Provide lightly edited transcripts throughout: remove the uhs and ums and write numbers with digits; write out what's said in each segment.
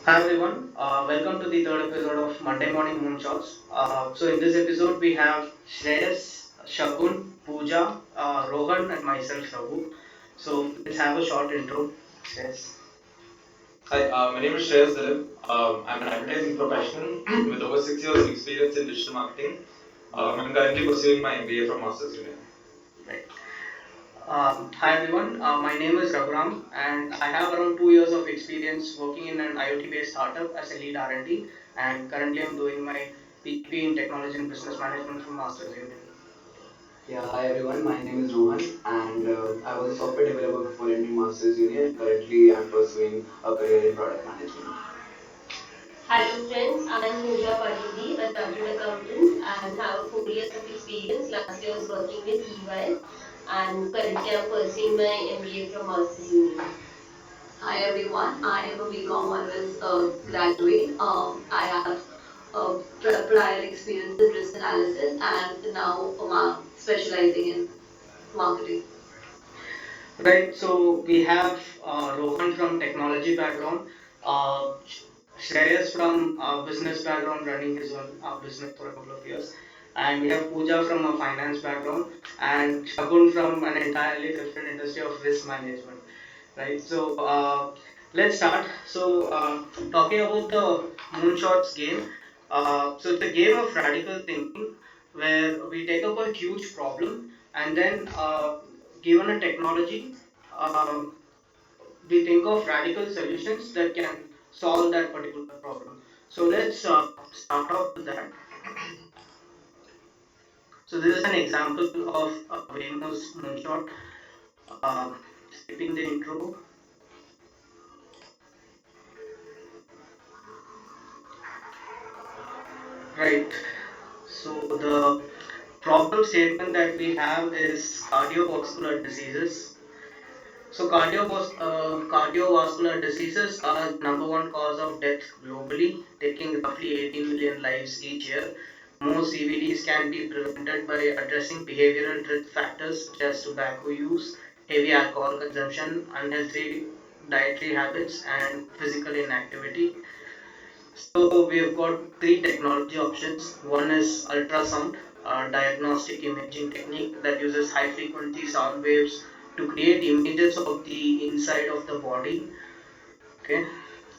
Hi everyone, welcome to the third episode of Monday Morning Moonshots. So in this episode we have Shreyas, Shagun, Pooja, Rohan and myself Raghu. So let's have a short intro. Shreyas. Hi, my name is Shreyas Dilip. I'm an advertising professional with over 6 years of experience in digital marketing. I'm currently pursuing my MBA from Masters Union. Right. Hi everyone, my name is Raghuram and I have around 2 years of experience working in an IoT based startup as a lead R&D and currently I'm doing my PhD in technology and business management from Masters Union. Yeah, hi everyone. My name is Rohan, and I was a software developer before entering Masters Union. Currently, I'm pursuing a career in product management. Hello friends, I am Pooja, a chartered accountant and have 4 years of experience. Last year I was working with EY and currently I am pursuing my MBA from Masters Union. Hi everyone, I am a BCom honors graduate. I have prior experience in risk analysis and now specializing in marketing. Right, so we have Rohan from technology background, Shreyas from business background, running his own business for a couple of years, and we have Pooja from a finance background, and Shagun from an entirely different industry of risk management. Right, so let's start. So talking about the moonshots game, so it's a game of radical thinking where we take up a huge problem and then given a technology, um, we think of radical solutions that can solve that particular problem. So let's start off with that. So this is an example of Waymo's moonshot. Uh, Skipping the intro. Right. So the problem statement that we have is cardiovascular diseases. So cardiovascular diseases are the number one cause of death globally, taking roughly 18 million lives each year. Most CVDs can be prevented by addressing behavioral risk factors such as tobacco use, heavy alcohol consumption, unhealthy dietary habits, and physical inactivity. So we've got three technology options. One is ultrasound, a diagnostic imaging technique that uses high frequency sound waves to create images of the inside of the body. Okay,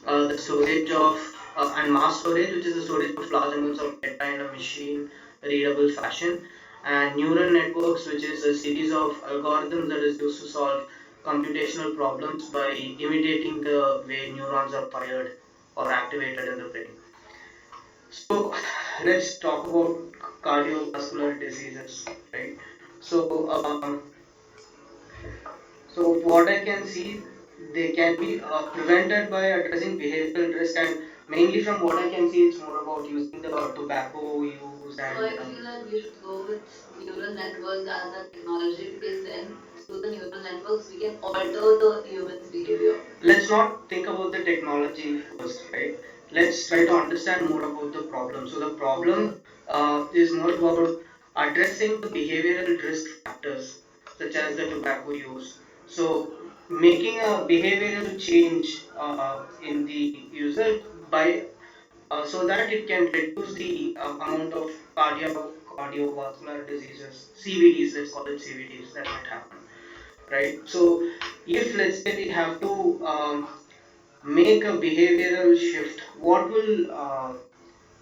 the storage of and mass storage, which is the storage of large amounts of data in a machine readable fashion, and neural networks, which is a series of algorithms that is used to solve computational problems by imitating the way neurons are fired or activated in the brain. So let's talk about cardiovascular diseases, right? So, so what I can see, they can be prevented by addressing behavioral risk, and mainly from what I can see, it's more about using the tobacco use So and. I feel that we should go with neural networks as a technology because then through the neural networks we can alter the human's behavior. Let's not think about the technology first, right? Let's try to understand more about the problem. So the problem is more about addressing the behavioral risk factors such as the tobacco use. So making a behavioral change in the user by so that it can reduce the amount of cardiovascular diseases, CVDs, let's call it CVDs, that might happen, right? So if let's say we have to make a behavioral shift, what will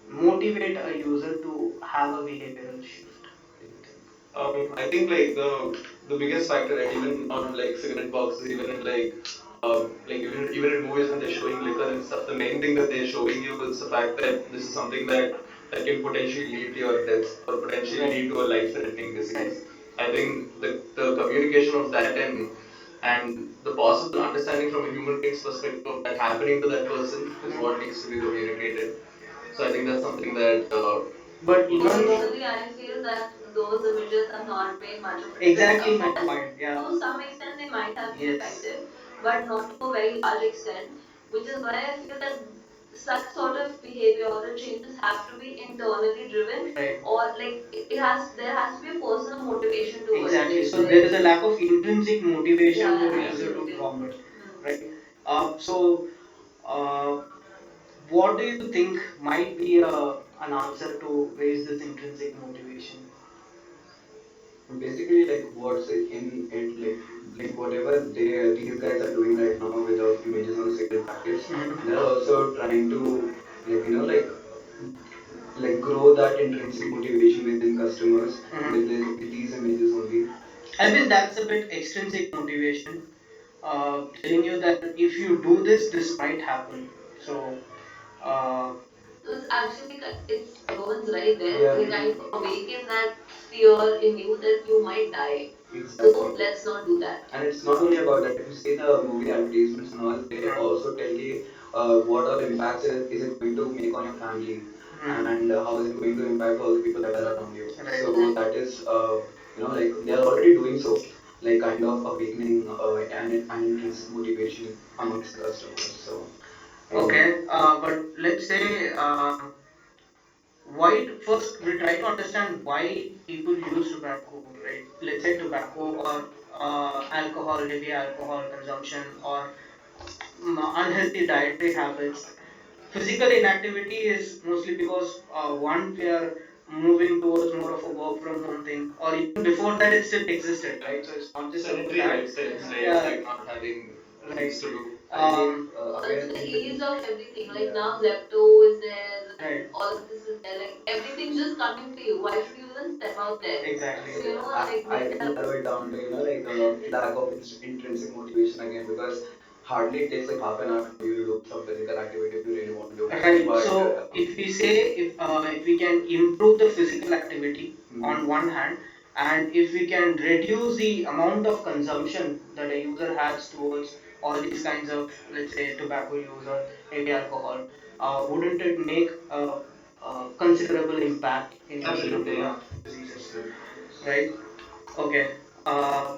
motivate a user to have a behavioral shift? I think like the biggest factor, right, even on like cigarette boxes, even in even in movies when they're showing liquor and stuff, the main thing that they're showing you is the fact that this is something that can potentially lead to your death or potentially lead to a life-threatening disease. I think the communication of that and the possible understanding from a human being's perspective of that happening to that person is what needs to be communicated. So I think that's something that. But even though Personally, I feel that those images have not made much of a difference. exactly Of my course, point, yeah. to some extent they might have been Yes. effective, but not to a very large extent. Which is why I feel that such sort of behavioral changes have to be internally driven, Right. or like there has to be a personal motivation towards Exactly. it. So there is a lack of intrinsic motivation Yeah, for yeah, user to absolutely. drop it, right? So uh, what do you think might be an answer to raise this intrinsic motivation? Basically, like what's in it, like whatever these guys are doing right now with the images on the cigarette packets, they're also trying to, like, grow that intrinsic motivation within customers with with these images only. I feel that's a bit extrinsic motivation, telling you that if you do this, this might happen. So, uh, So it's actually it's Rohan's right there. Yeah. They're trying to awaken that fear in you that you might die. Exactly. So let's not do that. And it's not only about that. If you see the movie advertisements and all, they also tell you what all impacts is it going to make on your family, and how is it going to impact all the people that are around you. Right. So that is, like they are already doing so, like kind of awakening an intrinsic motivation amongst the customers. So Okay, but let's say why first we try to understand why people use tobacco, right? Let's say tobacco or alcohol, heavy alcohol consumption, or unhealthy dietary habits. Physical inactivity is mostly because one, we are moving towards more of a work from home thing, or even before that it still existed, right? So it's not just about Sedentary that. lifestyles, right? Yeah, Like not having right. things to do. Also again the in ease the, of everything. Like yeah. now Zepto is there, Right. all of this is there. Like everything just coming to you. Why should you even step out there? Exactly. So like I they can are narrow it down to, lack of intrinsic motivation again, because hardly it takes like half an hour for you to do some physical activity if you really want to. Right. But So if we say, if we can improve the physical activity on one hand, and if we can reduce the amount of consumption that a user has towards all these kinds of, let's say, tobacco use or heavy alcohol, wouldn't it make a considerable impact in the Absolutely. diseases? Absolutely. Right. Okay. Uh,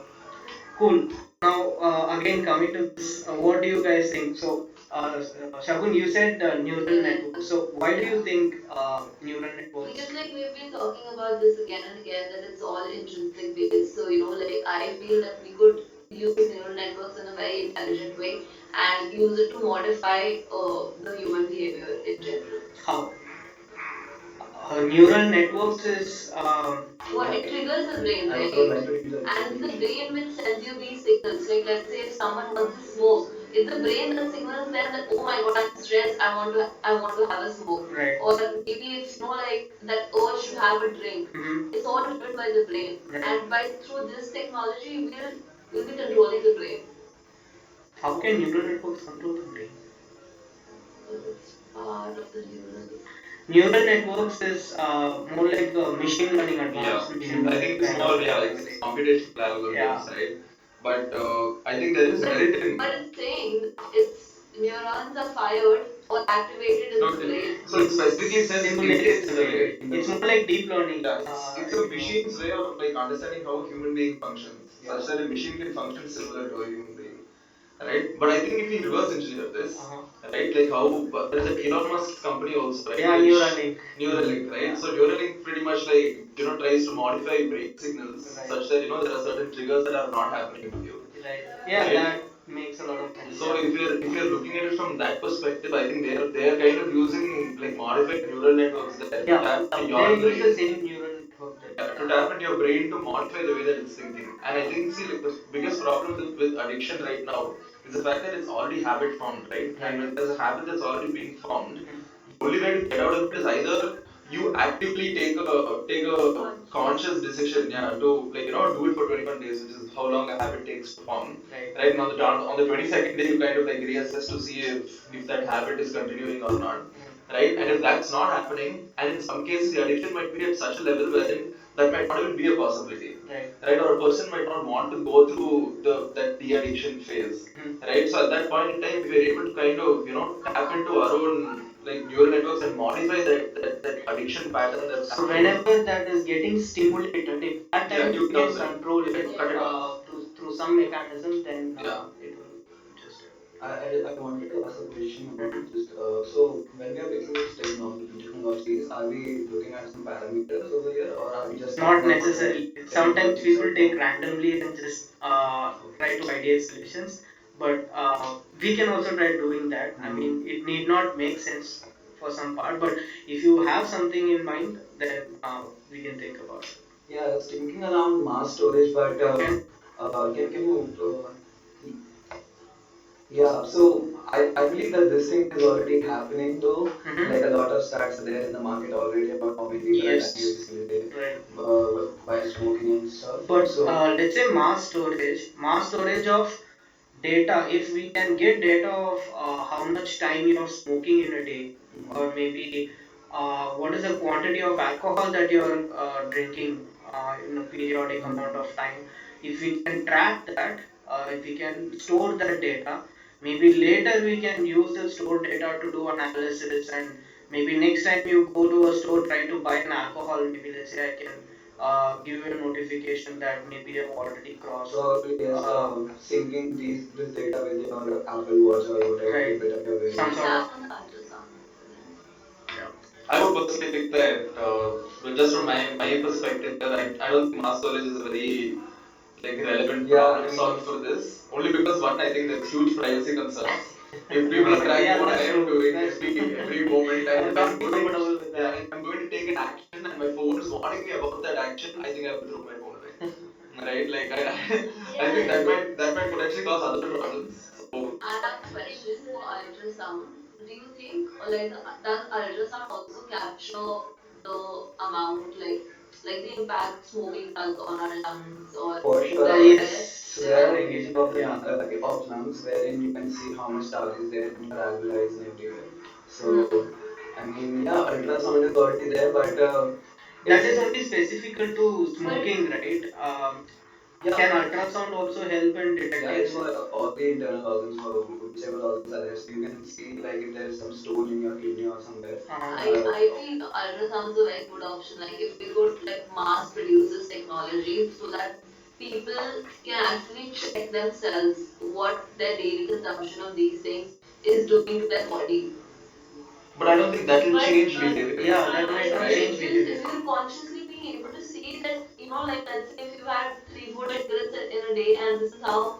Cool. Now, again, coming to this, what do you guys think? So, Shagun, you said neural networks. So, why do you think neural networks? because like we've been talking about this again and again that it's all intrinsic based. So like I feel that we could use neural networks in a very intelligent way and use it to modify the human behavior in general. How? Neural networks is What it triggers the brain, I right? would like to change And it's the the brain which sends you these signals. Like let's say if someone wants to smoke, it's the brain that signals them that oh my god I'm stressed, I want to have a smoke. right. Or maybe if like that urge to have a drink. It's all driven by the brain. Right. And by through this technology we'll be controlling the brain. How can neural networks control the brain? Because it's part of the neural. Neural networks is more like machine learning, Yeah, advanced machine I learning think it's kind more, of yeah, like technology. computational Yeah. algorithms, right? But I think there is merit in. But it's saying that its neurons are fired or activated in No, the brain. so it specifically says Simulates indicates the in the way. way. It's more like deep learning. Yeah, it's a machine's way of like understanding how a human being functions, such that a machine can function similar to a human being, right? But I think if we reverse engineer this, right, like how there is a Elon Musk's company also, right? Yeah, which, Neuralink. Neuralink, right? Yeah. So Neuralink pretty much like tries to modify brain signals Right. such that there are certain triggers that are not happening with you. Right. Yeah, Right. that makes a lot of sense. So Yeah. if you're looking at it from that perspective, I think they're kind of using like modified neural networks there to Yeah, tap into they your use brain. the same neural network that. Yeah, to tap into your brain to modify the way that it's thinking. And I think, see, like the biggest problem with addiction right now is the fact that it's already habit formed, right? And when there's a habit that's already been formed, the only way to get out of it is either you actively take a conscious decision, yeah, to like do it for 21 days, which is how long a habit takes to form. Right. Right, and on the 22nd day, you kind of like reassess to see if that habit is continuing or not. Right, and if that's not happening, and in some cases the addiction might be at such a level wherein that might not even be a possibility. Right. Right, or a person might not want to go through that de-addiction phase. Right, so at that point in time, if we're able to kind of tap into our own like neural networks and modify that addiction pattern that's So happening. whenever that is getting stimulated, if at Yeah, time you you can douse it. control You it can cut it off. through some mechanism, then Yeah. it will just. I wanted to ask a question about just so when we are picking these technologies, are we looking at some parameters over here, or are we just Not talking about the necessarily. Sometimes technologies people right now? take randomly and just try to ideate solutions. but we can also try doing that. I mean, it need not make sense for some part, but if you have something in mind, then we can think about it. Yeah, I was thinking around mass storage, but Okay. can you yeah, so I believe that this thing is already happening though. Like a lot of stats are there in the market already about how many people are dying Yes. every single day Right. by smoking and stuff. But So let's say mass storage of data, if we can get data of how much time you're smoking in a day, or maybe what is the quantity of alcohol that you're drinking in a periodic amount of time, if we can track that, if we can store that data, maybe later we can use the stored data to do analysis, and maybe next time you go to a store try to buy an alcohol, maybe let's say I can give you a notification that maybe you've already crossed. probably yes, syncing this data with your Apple Watch or whatever Right. Fitbit that you're wearing. Some sort of. On the ultrasound also, Yeah. I would personally think that, but just from my perspective, I don't think mass storage is a very like relevant problem to solve for this. Only because one, I think there's huge privacy concerns. If people are tracking Yeah, what I that's am true. doing That's every moment, and I'm if not I'm going, comfortable with yeah, that. and I'm going to take an action, and my phone is warning me about that action, I think I will throw my phone away. Right? Like I think that might potentially cause other problems. So I have a question for ultrasound. Do you think, or like, does ultrasound also capture the amount, like the impact smoking does on our lungs, or For sure. where Yes. So there are Okay. images of the Yeah. of lungs wherein you can see how much stuff is there in your alveoli and everywhere. So I mean, yeah, ultrasound is already there, but That it's is only specific to smoking, right? yeah, Can ultrasound also help in yeah, detecting it's for smoke? all the internal organs, for whichever organs are there. So you can see like if there is some stone in your kidney or somewhere. I feel ultrasound is a very good option. Like if we could like mass produce this technology so that people can actually check themselves what their daily consumption of these things is doing to their body. but I don't think that will But change behavior. Yeah, that might if not we, Right? change if we'll behavior. if we'll consciously be able to see that, like let's say if you've had 3-4 cigarettes in a day and this is how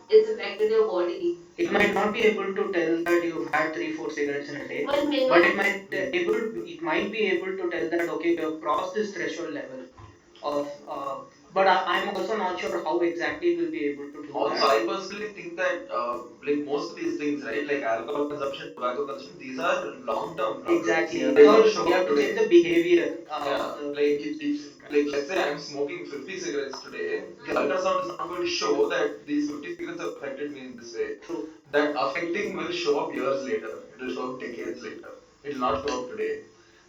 it's affected your body. It might not be able to tell that you've had 3-4 cigarettes in a day, Well, but minimum. it might be able to tell that okay, you have crossed this threshold level of. But I'm also not sure how exactly it will be able to do Also, that. I personally think that like most of these things, right, like alcohol consumption, tobacco consumption, these are long-term problems. Exactly. They Because don't show we up have to check today. the behavior Yeah, of the like people if smoking, right? like let's say I'm smoking 50 cigarettes today, the ultrasound is not going to show that these 50 cigarettes have affected me in this way. True. That affecting will show up years later. It will show up decades later. It will not show up today.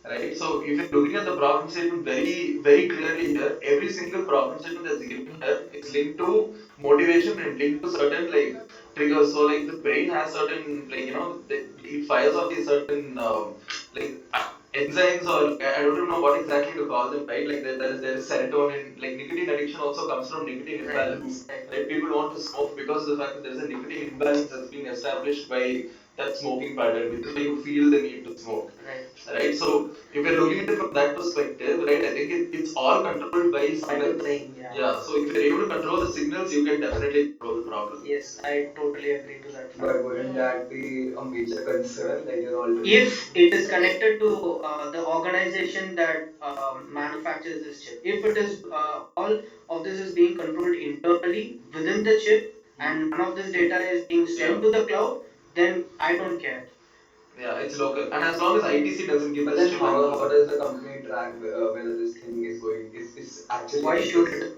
Right? So if you're looking at the problem statement very clearly here, every single problem statement that's given here is linked to motivation and linked to certain like triggers. So like the brain has certain like it fires off these certain like enzymes, or like, I don't even know what exactly to call them, right? Like there is serotonin. Like nicotine addiction also comes from nicotine imbalance. Right? People want to smoke because of the fact that there is a nicotine imbalance that's being established by that smoking pattern, which is why you feel the need to smoke. Right. Right? So if you're looking at it from that perspective, right, I think it's all controlled by By the signals. brain, yeah. Yeah. So if you're able to control the signals, you can definitely control the problem. Yes, I totally agree to that fact. But wouldn't that be a major concern? Like you're already If it is connected to the organization that manufactures this chip, if it is all of this is being controlled internally within the chip, and none of this data is being Yeah. sent to the cloud, then I don't care. Yeah, it's local, and as long as ITC doesn't give but this then chip how any. does the company track whether this thing is actually Why like should this? it?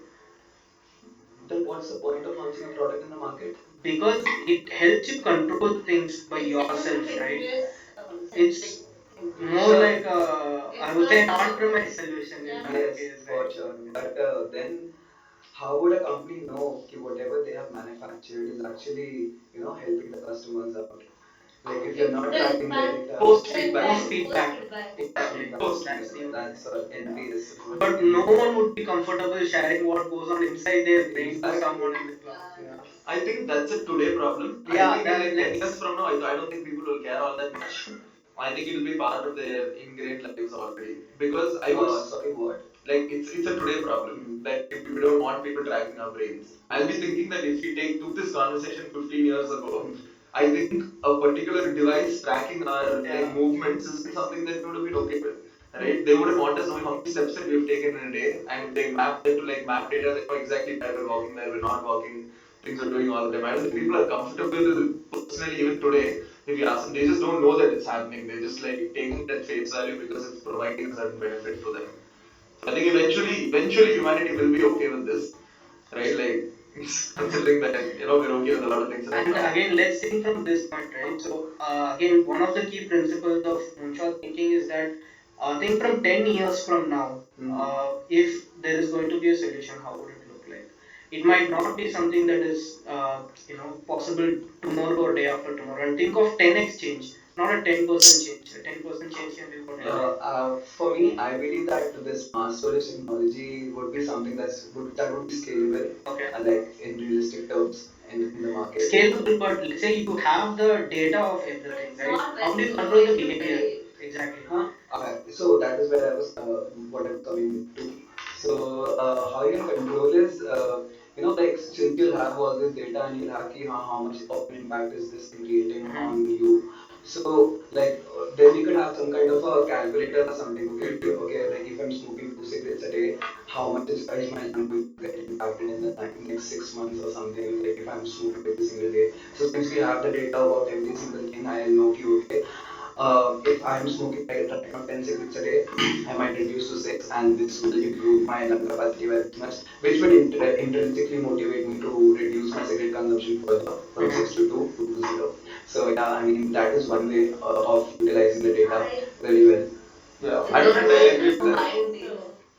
Then what's the point of launching a product in the market? Because it helps you control things by It's like a yourself, right? limitless It's thing. more Sure. like I It's would say an not. on-premise solution in that Yes, case, for right? sure. But then how would a company know that whatever they have manufactured is actually, helping the customers out? Like if you're not The tracking impact, data, Post the feed, impact, post post post feedback. feedback. Exactly. feedback, Post That's feedback. the only that's thing. Yeah. NPS is what But we no mean. one would be comfortable sharing what goes on inside their brain to Exactly. someone in the cloud. Yeah. I think that's a today problem. I Yeah, think in that like 10 years let's. from now, I don't think people will care all that much. I think it will be part of their ingrained lives already. Because I would Sorry, what? like it's a today problem that we don't want people tracking our brains. I'll be thinking that if we took this conversation 15 years ago, I think a particular device tracking our like movements isn't something that we would have been okay with. Right? They wouldn't want us knowing how many steps that we've taken in a day, and they map that to like map data. They know exactly where we're walking, where we're not walking, things we're doing all the time. I don't think people are comfortable personally even today. If you ask them, they just don't know that it's happening. They're just like taking it at face value because it's providing a certain benefit for them. I think eventually humanity will be okay with this, right? Like, considering that we're okay with a lot of things right And now. again, let's think from this point, right? So, again, one of the key principles of moonshot thinking is that think from 10 years from now, if there is going to be a solution, how would it look like? It might not be something that is, possible tomorrow or day after tomorrow. And think of 10x change, not a 10% change. A 10% change can be what? For me, I believe that this mass storage technology would be something that would be scalable, Okay. like in realistic terms in the market. Scalable, but let's say you have the data of everything, right? How do you control the behavior? Exactly. So that is where I was, what I was coming to. So how you'll control is, like since you'll have all this data and you'll have how much of an impact is this thing creating on you. So like then you could have some kind of a calculator or something. Okay, okay, like if I'm smoking 2 cigarettes a day, how much is my lung going to get impacted in the next 6 months or something? Like if I'm smoking every single day. So since we have the data about every single thing, I'll know okay, if I'm smoking right now 10 cigarettes a day, I might reduce to 6, and this will improve my lung capacity very much, which would intrinsically motivate me to reduce my cigarette consumption further from 6 to 2 to 0. So, yeah, I mean, that is one way of utilizing the data very well. Yeah, Is I don't there a way entirely to agree with that. combine these?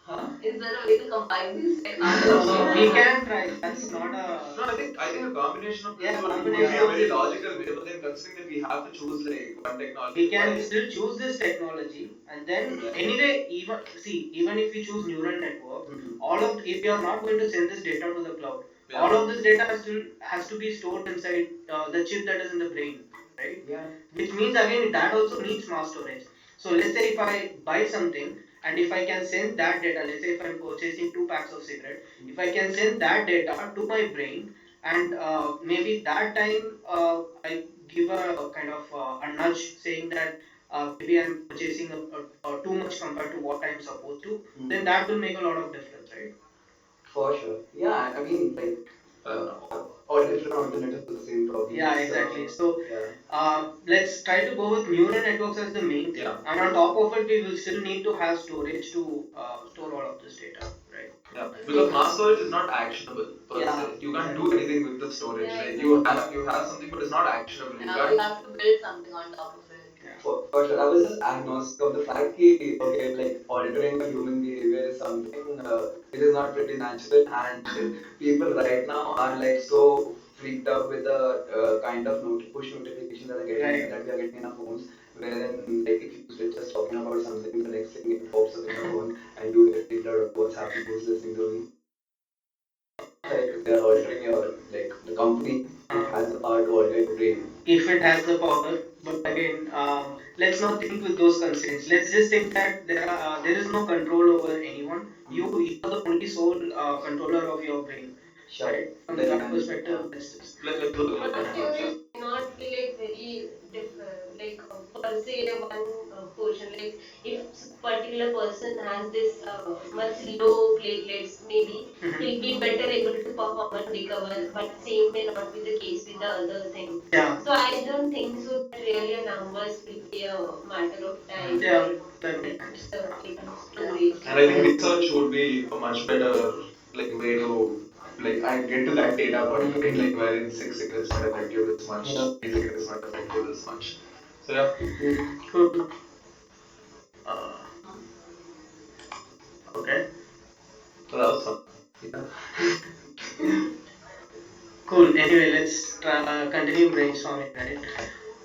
Huh? Is there a way to combine these So we technologies? can try. That's not a. No, I think a combination of Yeah, this would be combination a of very this. logical way, but then considering that we have to choose like one We technology, can still choose this technology, and then anyway, even if we choose neural network, all of if we are not going to send this data to the cloud, all of this data still has to be stored inside the chip that is in the brain, right? Yeah. Which means again that also needs mass storage. So let's say if I buy something, and if I can send that data, let's say if I'm purchasing 2 packs of cigarette, if I can send that data to my brain, and maybe that time I give a kind of a nudge saying that maybe I'm purchasing too much compared to what I'm supposed to, then that will make a lot of difference, right? For sure. Yeah, I mean, like, all different alternatives for the same problem. Yeah, exactly. So yeah. let's try to go with neural networks as the main thing, Yeah. and on top of it, we will still need to have storage to store all of this data, right? Yeah, because mass storage is not actionable per Yeah, se. You can't exactly. do anything with the storage. Yeah, like exactly. you have something, but it's not actionable. You Now can't. you have to build something on top of it. Yeah. For sure, I was just agnostic of the fact that okay, like altering a human behavior is something which is not pretty natural, and people right now are like so freaked out with the kind of push notifications that are getting Right. that we are getting in our phones. Wherein, like, if you're just talking about something, the next thing it pops up in your phone, and you get freaked out of what's happening, who's listening to me. Like they're altering your the company. It has the power to alter your brain. If it has the power, but again, let's not think with those constraints. Let's just think that there is no control over anyone. You are the only sole controller of your brain. Sure. Right? From Then, that perspective, let's just. Let's look at Mass that. storage may not be like very different, like per se one portion. Like if particular person has this much low platelets, maybe he'll be better able to perform and recover. But same may not be the case with the other thing. Yeah. So I don't think so that really numbers will be a matter of time Yeah, for that makes sense. the storage. And I think research would be a much better like way to like I get to that data point, right? Like wherein 6 cigarettes might affect you this much, 3 cigarettes might affect you this much. So yeah. Cool. Uh, okay. So that was fun. Cool. Anyway, let's continue brainstorming, right?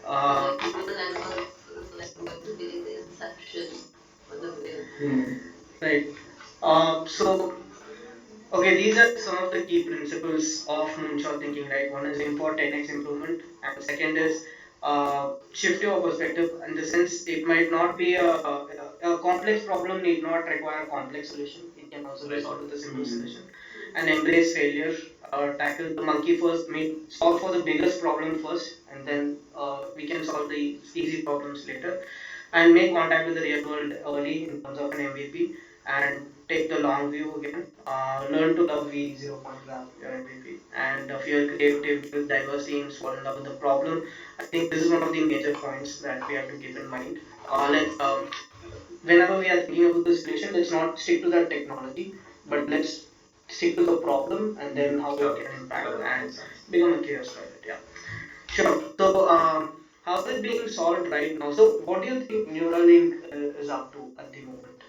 Neural networks is like going to be the inception for the brain. Right. So, okay, these are some of the key principles of moonshot thinking, right? One is aim for 10x improvement, and second is shift your perspective in the sense it might not be a complex problem need not require a complex solution. It can also be solved with a simple solution. And embrace failure. Tackle the monkey first. I mean, solve for the biggest problem first, and then we can solve the easy problems later. And make contact with the real world early in terms of an MVP, and take the long view again. Learn to love V0 graph, your MVP, and fuel creativity with diversity and fall in love with the problem. I think this is one of the major points that we have to keep in mind. Let's Whenever we are thinking about the solution, let's not stick to that technology, but let's stick to the problem and then how it can impact and become a curious about it. Yeah. Sure. So, how is it being solved right now? So, what do you think Neuralink is up to at the moment?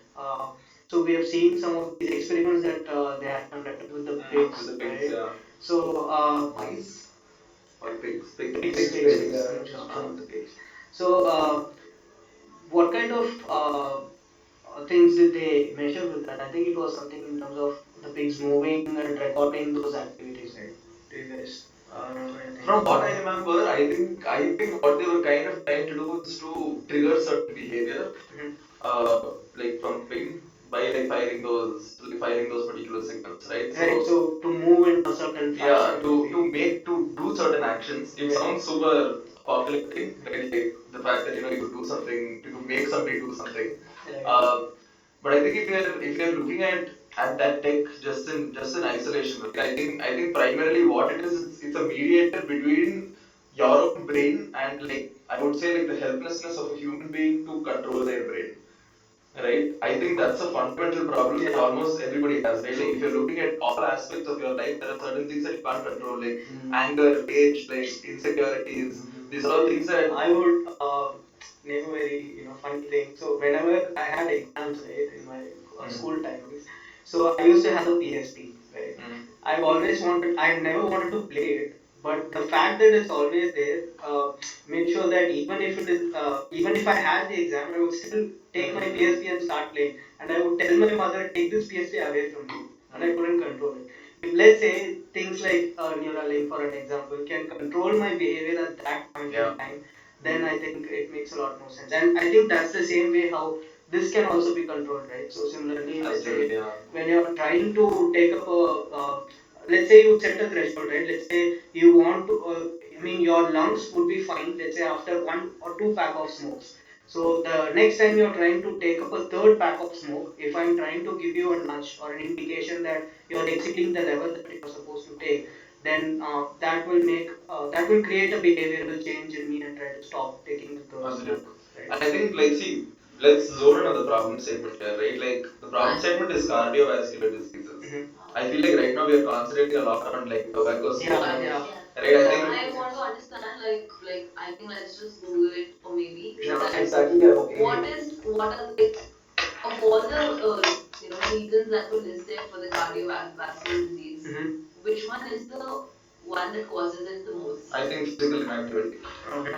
So, we have seen some of these experiments that they have conducted with the pigs, With the pigs, right? yeah. So, Mice or pigs? pigs, Yeah. with the pigs. So, what kind of things did they measure with that? I think it was something in terms of the pigs moving and recording those activities, right? Do you guys remember anything? From what I remember, I think what they were kind of trying to do is to trigger certain behavior, Mhm. like from pig by like firing those particular signals, right? Right, so to move in a certain Yeah, fashion, to do certain actions. It sounds super populating, right? Like the fact that you could do something, you could make somebody do something. right. But I think if you're looking at that tech just in isolation, right? I think primarily what it is, it's a mediator between your own brain and, like, I would say, like, the helplessness of a human being to control their brain. Right? I think that's a fundamental problem that almost everybody has, right? Like, if you're looking at all aspects of your life, there are certain things that you can't control, like anger, rage, like insecurities. These are all things that I would name a very funny thing. So whenever I had exams, right, in my school timings, so I used to have a PSP, right. I never wanted to play it, but the fact that it's always there made sure that even if I had the exam, I would still take my PSP and start playing, and I would tell my mother, take this PSP away from me, and I couldn't control it. If, let's say, things like Neuralink, for an example, can control my behavior at that point in time, then I think it makes a lot more sense. And I think that's the same way how this can also be controlled, right? So similarly, let's say when you're trying to take up let's say you set a threshold, right? Let's say you want to, I mean, your lungs would be fine, let's say after one or two pack of smokes. So the next time you're trying to take up a third pack of smoke, if I'm trying to give you a nudge or an indication that you're exceeding the level that you're supposed to take, then that will create a behavioral change in me and try to stop taking the third Absolutely. smoke. Right? And I think, like, see, let's zone in on the problem statement here, right? Like, the problem statement is cardiovascular diseases. Mhm. I feel like right now we are concentrating a lot on, like, tobacco smoking. Yeah. Right? I think I want to understand, like I think let's just Google it for maybe. Sure. That Exactly. Yeah. what are like of all the reasons that were listed for the cardiovascular disease, Mhm. which one is the one that causes it the most? I think physical inactivity. Okay.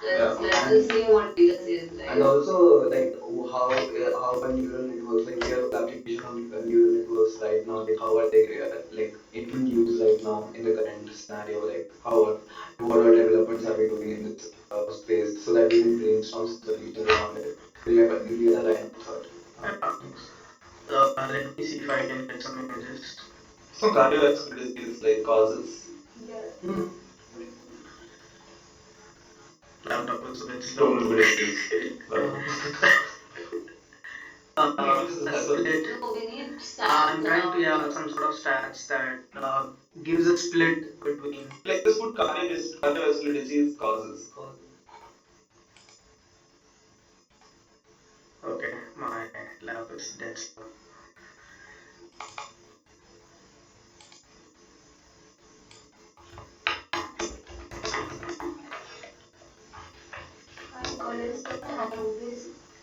Let's just see what data says, right? And also, like, how are neural networks, like real world application of neural networks right now, like how are they like in use right now in the current scenario, like what are developments are we doing in this space so that we can brainstorm some solutions around it. Do you have a line of thought? Let me see if I can get some images. So cardiovascular disease, like, causes. Hmm. Laptop is a bit Don't slow. look at this. Split. No, we need I'm stats trying to around. some sort of stats that gives a split between. Like, this put cardiovascular disease causes. Okay, my lap is dead slow.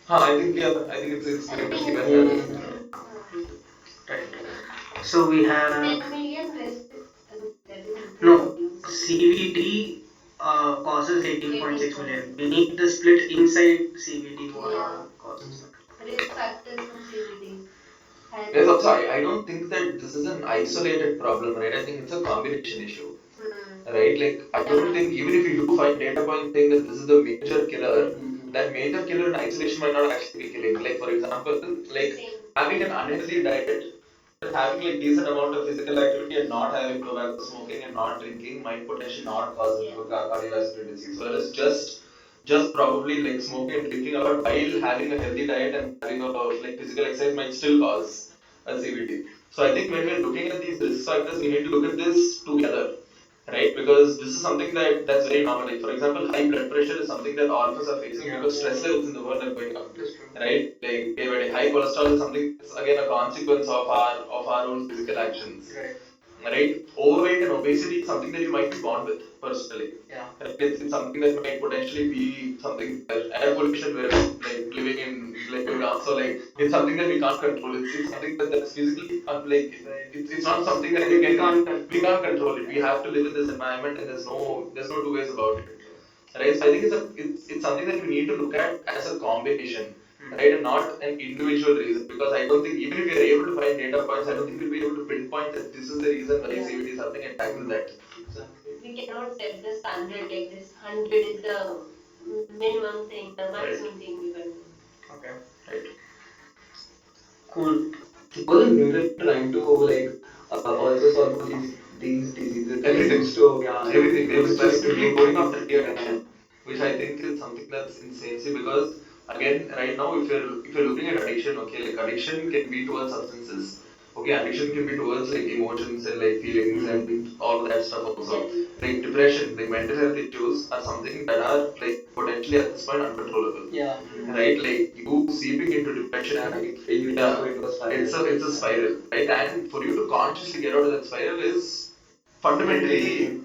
I think it's great to see that. Right. So we have 10 million no CVD causes 18.6 million. We need the split inside CVD. What causes that? risk factors from CVD. Yes, also, I don't think that this is an isolated problem, right? I think it's a combination issue. right? Like I don't think even if you do find data points saying that this is the major killer, that major killer in isolation might not actually be killing. Like for example, like having an unhealthy diet, but having like decent amount of physical activity and not having tobacco smoking and not drinking might potentially not cause cardiovascular disease. Whereas just probably like smoking and drinking a lot while having a healthy diet and having a like physical exercise might still cause a CVD. So I think when we're looking at these risk factors, we need to look at this together, right? Because this is something that's very normal. Like for example, high blood pressure is something that all of us are facing because stress levels in the world are going up, right? Like day by day. High cholesterol is something that's again a consequence of our own physical actions, right? Overweight and obesity is something that you might be born with personally. Right? It's something that might potentially be something there. Air pollution, we're like living in like also like it's something that we can't control. It's something that's physically like it's not something that we can't control it. We have to live in this environment and there's no two ways about it. Right? So I think it's something that we need to look at as a combination, right, and not an individual reason. Because I don't think even if we are able to find data points, I don't think we'll be able to pinpoint that this is the reason why CVD is happening and tackle that. We cannot set the standard like this 100 is the minimum thing, the maximum thing we can do. Okay. Right. Cool. Wasn't Neuralink trying to like also solve these diseases? Everything. So yeah, Everything. They were just specifically going after de-addiction, which I think is something that's insane. See, because again, right now, if you're looking at addiction, okay, like addiction can be towards substances. Okay, addiction can be towards like emotions and like feelings and all that stuff also. Like depression, like mental health issues are something that are like potentially at this point uncontrollable. Yeah. Right? Like you seeping into depression, you just go into a spiral. it's a spiral, right? And for you to consciously get out of that spiral is fundamentally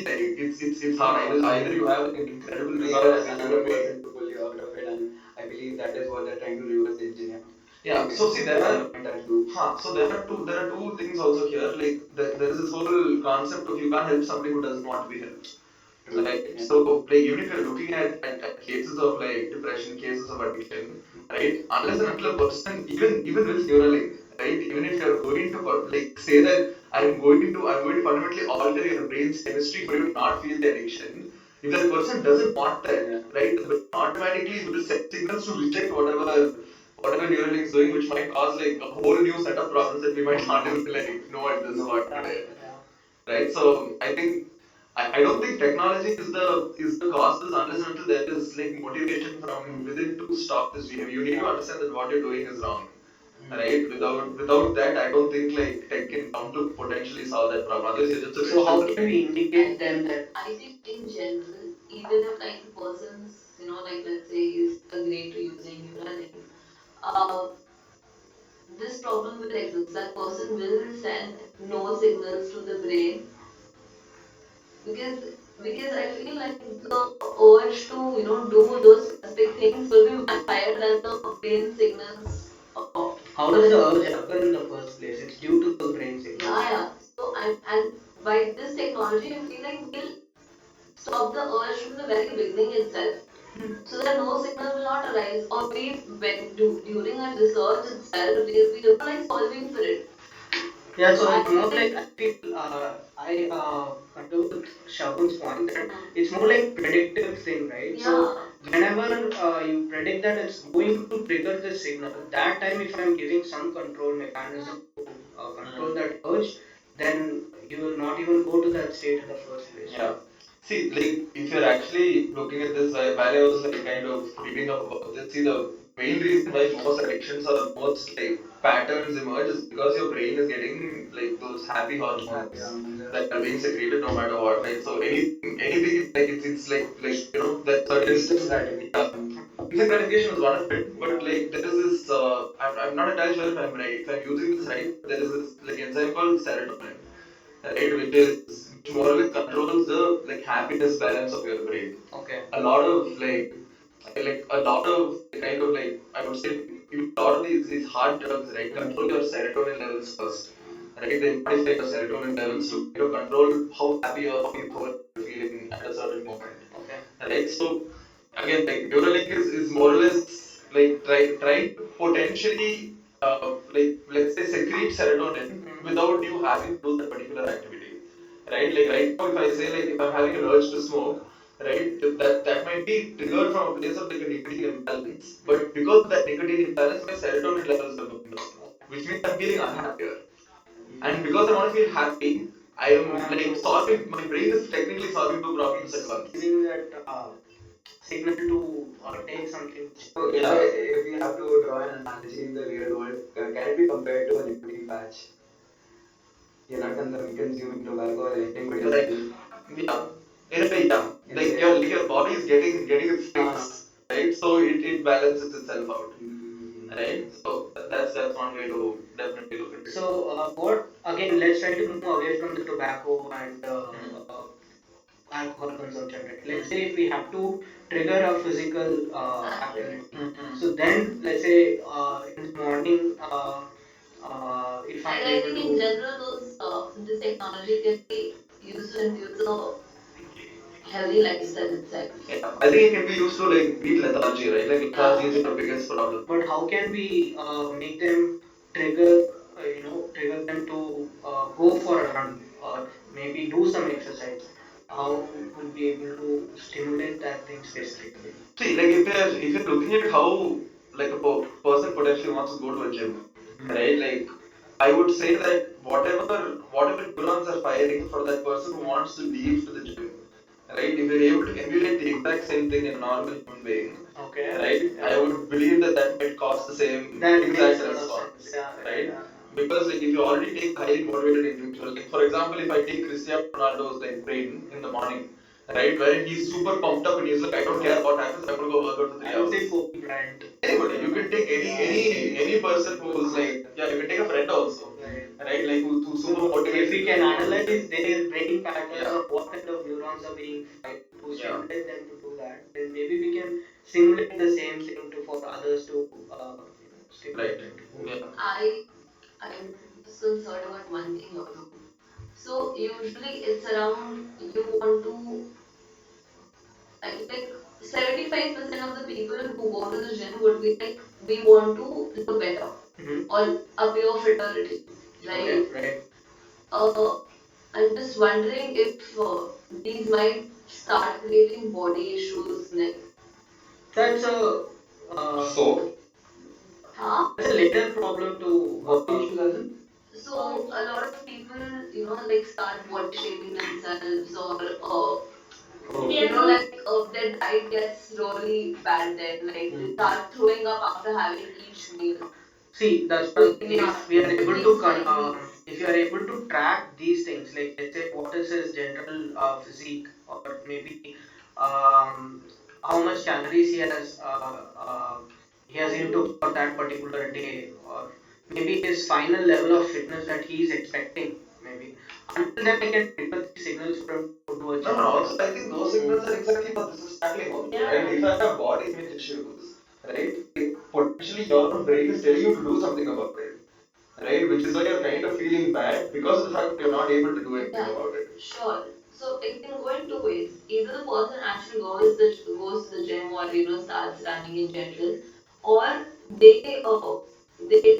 like it's hard. Either you have like an incredible Need resolve as a another human being. person to pull you out of it, and I believe that is what they're trying to reverse engineer. Yeah. So see, so there are two things also here. Like there is this whole concept of you can't help somebody who doesn't want to be helped. Right. Yeah. So like even if you're looking at cases of like depression, cases of addiction, right? Unless and until a person, even with Neuralink, right? Even if you're going to like say that I'm going to fundamentally alter your brain's chemistry for you to not feel the addiction. If that person doesn't want that, right, the brain automatically will send signals to reject whatever Neuralink is doing, which might cause like a whole new set of problems that we might not even like know at this point today. Right. So I think I don't think technology is the causes unless and until there is like motivation from within to stop this behavior. You need to understand that what you're doing is wrong. Right? Without that, I don't think like tech can come to potentially solve that problem. Otherwise, you're just a So how vegetable. can we indicate them that? I think in general, even if like the person's, like let's say is agreed to using Neuralink, uh, this problem will exist. That person will send no signals to the brain because because I feel like the urge to do those specific things will be much higher than the brain signals. How does the urge happen in the first place? It's due to the brain signal. Yeah. So and by this technology, I feel like we'll stop the urge from the very beginning itself. So that no signal will not arise, or we when during our research itself we don't like solving for it. Yeah, So so I it's more feel like I feel I concur with Shagun's point that it's more like predictive thing, right? yeah. So whenever you predict that it's going to trigger this signal, that time if I'm giving some control mechanism to control that urge, then you will not even go to that state in the first place. Yeah. See, like if you're actually looking at this, while I was like kind of reading up about this, see the main reason why most addictions or most like patterns emerge is because your brain is getting like those happy hormones that are being secreted no matter what, right? So anything like it's like that certain Instant gratification. instant gratification is one of it, but like there is this I'm not entirely sure if I'm using this right, but there is this like enzyme called serotonin, right, which more or less controls the like happiness balance of your brain. Okay. A lot of like a lot of kind of like I would say even a lot of these hard drugs, right, control your serotonin levels first. Right? They modify your serotonin levels to control how happy or how euphoric you're feeling at a certain moment. Okay. Right? So again, like Neuralink is more or less like trying to potentially like let's say secrete serotonin without you having to do that particular activity. right? Like right now, if I say like if I'm having an urge to smoke, right, that might be triggered from a place of like a nicotine imbalance, but because of that nicotine imbalance, my serotonin levels are going down, which means I'm feeling unhappier, and because I want to feel happy, I am like solving. My brain is technically solving two problems at once. Giving that signal to take something. So if we have to draw an analogy in the real world, can it be compared to a nicotine patch? You're not consuming tobacco or anything, but you're Like, still yeah, in a way, yeah. Like your body is getting its fix, right? So it balances itself out, right? So that's one way to definitely look at it. So, what again? Let's try to move away from the tobacco and alcohol consumption. Right? Let's say if we have to trigger a physical activity. So then, let's say in the morning, if I'm I able think in to. general, this technology can be used to induce a healthy lifestyle itself. Yeah, I think it can be used to like beat lethargy, right? Like lethargy is your biggest problem. But how can we make them trigger, trigger them to go for a run or maybe do some exercise? How would be able to stimulate that thing specifically? See, like if you're looking at how like a person potentially wants to go to a gym, right? Like I would say that whatever neurons are firing for that person who wants to leave to the gym, right? If you're able to emulate the exact same thing in a normal human being, Okay. right? I would believe that might cause the same That exact makes a lot of response, sense. Yeah, right? yeah. Because like if you already take a highly motivated individual, like for example, if I take Cristiano Ronaldo's like brain in the morning, right, wherein he's super pumped up and he's like, I don't care what happens, I'm gonna go work out for 3 hours. Say Kobe Bryant. Anybody, you can take any person who's like, yeah, you can take a friend also, right? Like who's super motivated. If we can analyze their brain patterns Yeah. or what kind of neurons are being fired to stimulate them to do that, then maybe we can simulate the same thing to for others to stimulate it. Yeah. I'm just concerned about one thing here too. So usually it's around you want to like 75% of the people who go to the gym would be like we want to look better or appear fitter, right? Okay, right. Uh, I'm just wondering if these might start creating body issues next. That's a So Huh? that's a later problem to body issues as in. So a lot of people, like start body shaming themselves or like their diet gets really bad then. Like they start throwing up after having each meal. see. That's So what I'm saying. yeah, If we are able to things like these. if you are able to track these things, like let's say what is his general physique, or maybe um, how much calories he has into for that particular day, or maybe his final level of fitness that he is expecting. Maybe until then, I can trigger these signals for him to go to a no, gym. no. Also, I think those signals are exactly what this is tackling also, right? If I have body image issues, right, like, potentially your own brain is telling you to do something about it, right? Which is why you're kind of feeling bad because of the fact that you're not able to do anything about it. Sure. So it can go in two ways. Either the person actually goes to the gym or starts running in general, or they they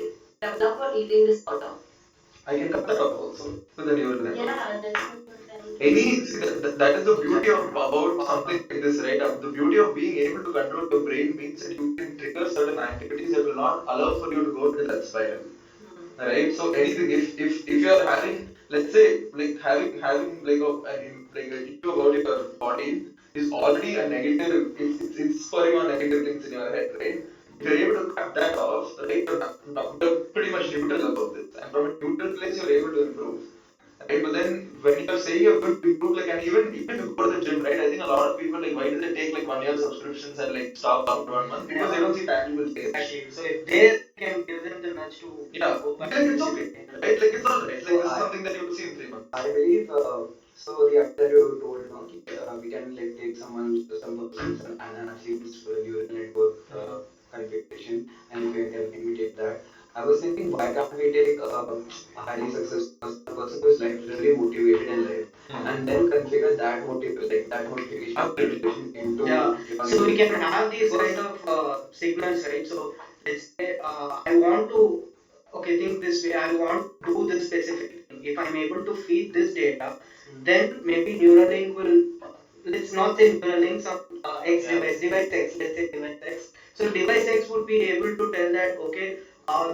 develop an eating disorder. I can cut that off also with the neural network. Yeah, that's Any see, that is the beauty of about something like this, right? The beauty of being able to control your brain means that you can trigger certain activities that will not allow for you to go into that spiral, right? So anything, if you are having, let's say, like having like like a issue about your body is already a negative. It's spurring on negative things in your head, right? If you're able to cut that off, right, you're pretty much neutral about this, and from a neutral place, you're able to improve. Right, but then when you're saying you're going to improve, like, and even if you go to the gym, right? I think a lot of people like, why do they take like 1 year subscriptions and like stop after 1 month? Because they don't see tangible change. Exactly. So if they can give them the nudge to go back, like it's okay, right? Like it's all right. Like So this is something that you will see in 3 months. I believe so. The idea that you told, we can like take some person's and athlete's neural network configuration, and if we can imitate that. I was thinking, why can't we take a highly successful person, a person who is like really motivated in life, and then configure that motivation into so we can have these kind of signals, right? So let's say I want to okay, think this way, I want to do this specific thing. If I'm able to feed this data, then maybe Neuralink will, let's not say Neuralink, some X device, device X, let's say device X. So device X would be able to tell that, okay,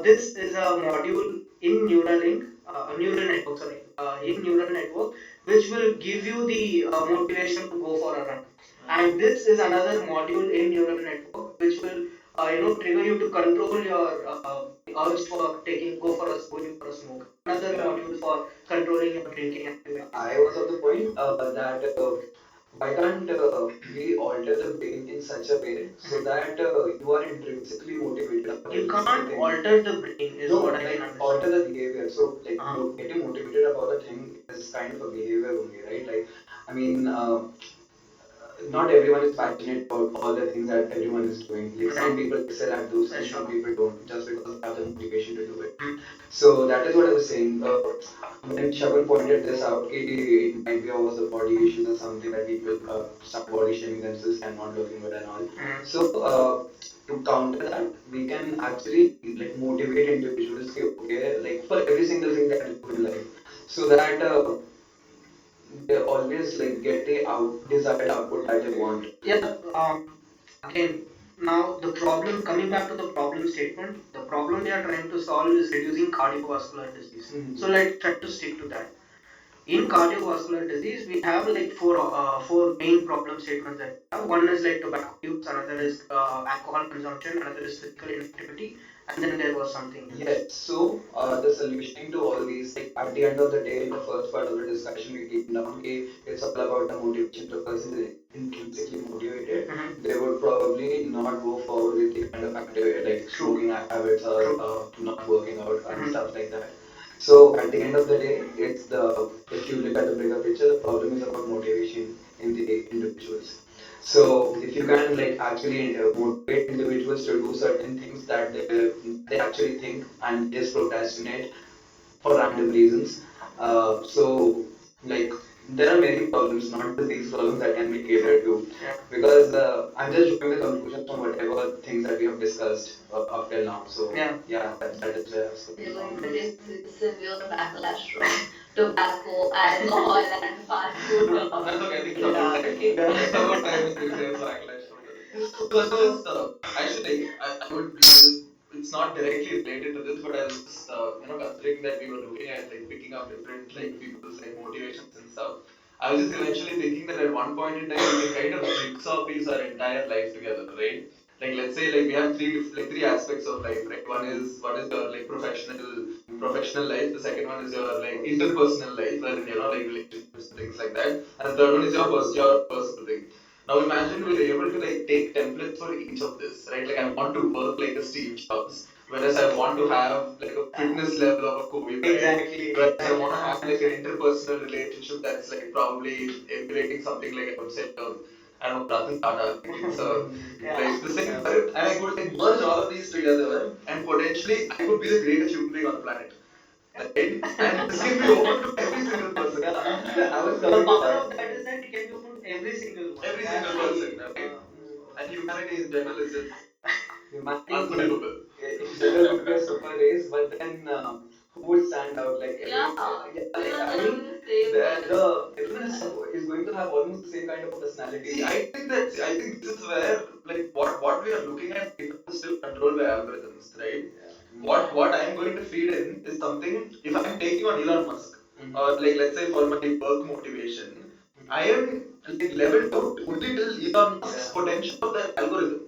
this is a module in Neuralink, neural network, sorry, in neural network, which will give you the motivation to go for a run. And this is another module in neural network, which will, trigger you to control your urge for taking, go for a, going for a smoke. Another module for controlling your drinking activity. I was of the point that why can't we alter the brain in such a way so that you are intrinsically motivated about You every single can't thing? alter the brain, is No, what I like can understand. alter the behavior. So like Uh-huh. getting motivated about a thing is kind of a behavior only, right? Like I mean, not everyone is passionate about all the things that everyone is doing. Like some people excel at those things, some people don't, just because they have the motivation to do it. So that is what I was saying. When Shagun pointed this out, it might be over the body issues or something that people start body shaming themselves and not looking good and all. So to counter that, we can actually like motivate individuals. Okay, like for every single thing that you do in life, so that they always like get the desired output that they want. Yeah, again, now the problem, coming back to the problem statement, the problem we are trying to solve is reducing cardiovascular disease. So let's try to stick to that. In cardiovascular disease, we have like four main problem statements that we have. One is like tobacco use, another is alcohol consumption, another is physical inactivity, and then there was something else. Yes. So the solution to all these, like at the end of the day, in the first part of the discussion, we came down. Okay, it's all about the motivation. If the person is intrinsically motivated, they would probably not go forward with the kind of activity like smoking habits or not working out and stuff like that. So at the end of the day, it's the if you look at the bigger picture, the problem is about motivation in the individuals. So if you can like actually motivate individuals to do certain things that they actually think and just procrastinate for random reasons. So like there are many problems, not just these problems that can be catered to. Because I'm just drawing the conclusions from whatever things that we have discussed up till now. So yeah, that is where I was You're coming going from. to receive severe backlash from tobacco, alcohol, and fast food That's lovers. okay. I think it's about time. It's about time we face backlash from this. So I was just actually like I would be just it's not directly related to this, but I was just considering that we were looking at like picking up different like people's like motivations and stuff. I was just eventually thinking that at one point in time we can kind of jigsaw piece our entire life together, right? Like let's say like we have three aspects of life, right? One is your like professional life. The second one is your like interpersonal life, wherein like relationships and things like that. And the third one is your personal thing. Now imagine we're able to like take templates for each of this, right? Like I want to work like a Steve Jobs, whereas I want to have like a fitness level of a Kobe Bryant. Exactly. Whereas I want to have like an interpersonal relationship that's like probably emulating something like I would say, I don't know, Ratan Tata. Like it's like the same, and I could like merge all of these together, and potentially I could be the greatest human being on the planet. Right? And this can be open to every single person. I was The coming to power that. of that is that it can be open to every single one. Every That's single the person, right? And humanity in general is just Humanity unbelievable. in general would be a super race, but then who would stand out? Like Yeah, like, everyone I gonna mean, be the same the person. everyone is going to have almost the same kind of a personality. See, I think this is where like what we are looking at right now is still controlled by algorithms, right? What I am going to feed in is something. If I am taking on Elon Musk, or like let's say for my work motivation, I am like leveled out only till Elon Musk's potential of that algorithm.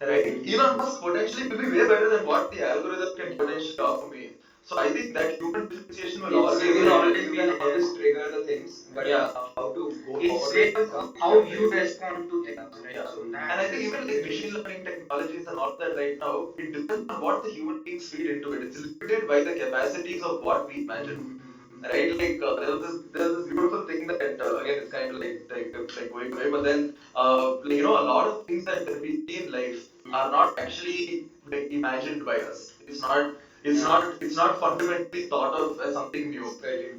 Right? Elon Musk potentially will be way better than what the algorithm can potentially offer me. So I think that human differentiation will It's, always you will can always you be can there. always trigger the things, but yeah. how to go It's forward way with of it comes how different. you respond to things, right? Yeah. So And that I think is even like machine learning technologies and all that right now, it depends on what the human beings feed into it. It's limited by the capacities of what we imagine. Right? Like there was this beautiful thing that again it's kind of like going away, but then like a lot of things that we see in life are not actually like imagined by us. It's not fundamentally thought of as something new.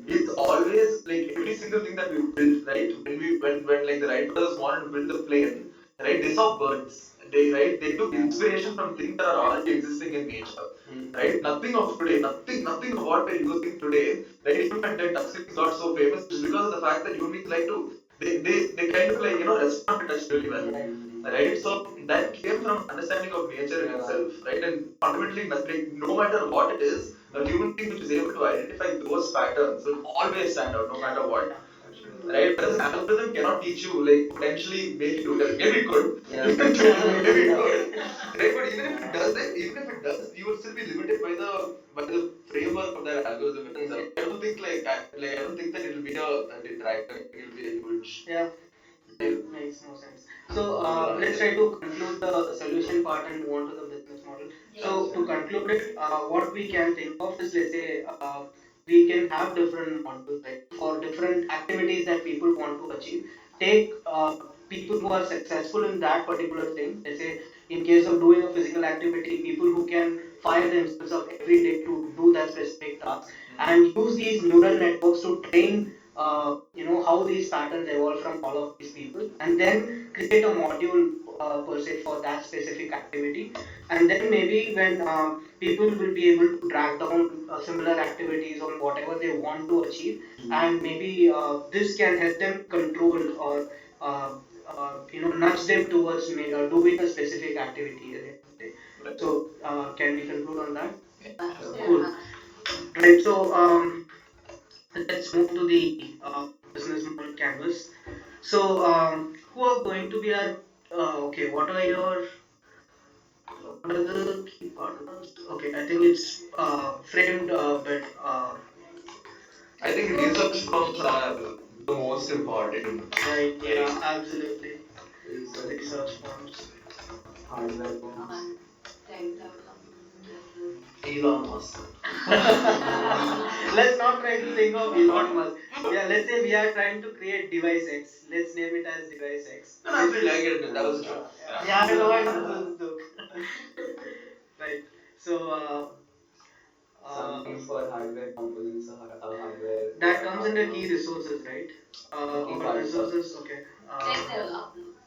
It's always like every single thing that we built, right? When like the Wright brothers wanted to build a plane, right? They saw birds. they took inspiration from things that are already existing in nature, right? Nothing of today, nothing of what we're using today, right? Even when that touchscreens got so famous, it's because of the fact that human beings like to they kind of like respond to touch really well, right? So that came from understanding of nature in itself, right? And fundamentally, like, no matter what it is, a human being which is able to identify those patterns will always stand out, no matter what. Right? Whereas an algorithm cannot teach you, like, potentially make you do that. Maybe it could. Yeah. Maybe it could. Right? But even if it does, right? Even if it does, you will still be limited by the framework of that algorithm itself. I don't think I don't think that it'll be a detractor. It'll be a huge. Yeah, that makes more sense. So let's try to conclude the solution part and move on to the business model. So to conclude it, what we can think of is, let's say, we can have different models, right, for different activities that people want to achieve. Take people who are successful in that particular thing. Let's say, in case of doing a physical activity, people who can fire themselves up every day to do that specific task, and use these neural networks to train how these patterns evolve from all of these people, and then create a module per se for that specific activity. And then maybe when people will be able to track down similar activities on whatever they want to achieve, and maybe this can help them control or uh, nudge them towards doing a specific activity at the end of the day. So can we conclude on that? Cool. Right. So let's move to the business model canvas. So who are going to be our okay? What are the key partners? Okay, I think it's framed but I think research firms are the most important. right. Yeah, Right? absolutely. Research firms. Hardware firms. Tech developers in general. Elon Musk. Let's not try to think of Elon Musk. Yeah, let's say we are trying to create device X. Let's name it as device X. No, absolutely, I get it. That was a joke. Yeah, I know, I know, this is a joke. Right. So Something for hardware components, hardware. that comes under key resources, right? Key Or parts. resources. Okay.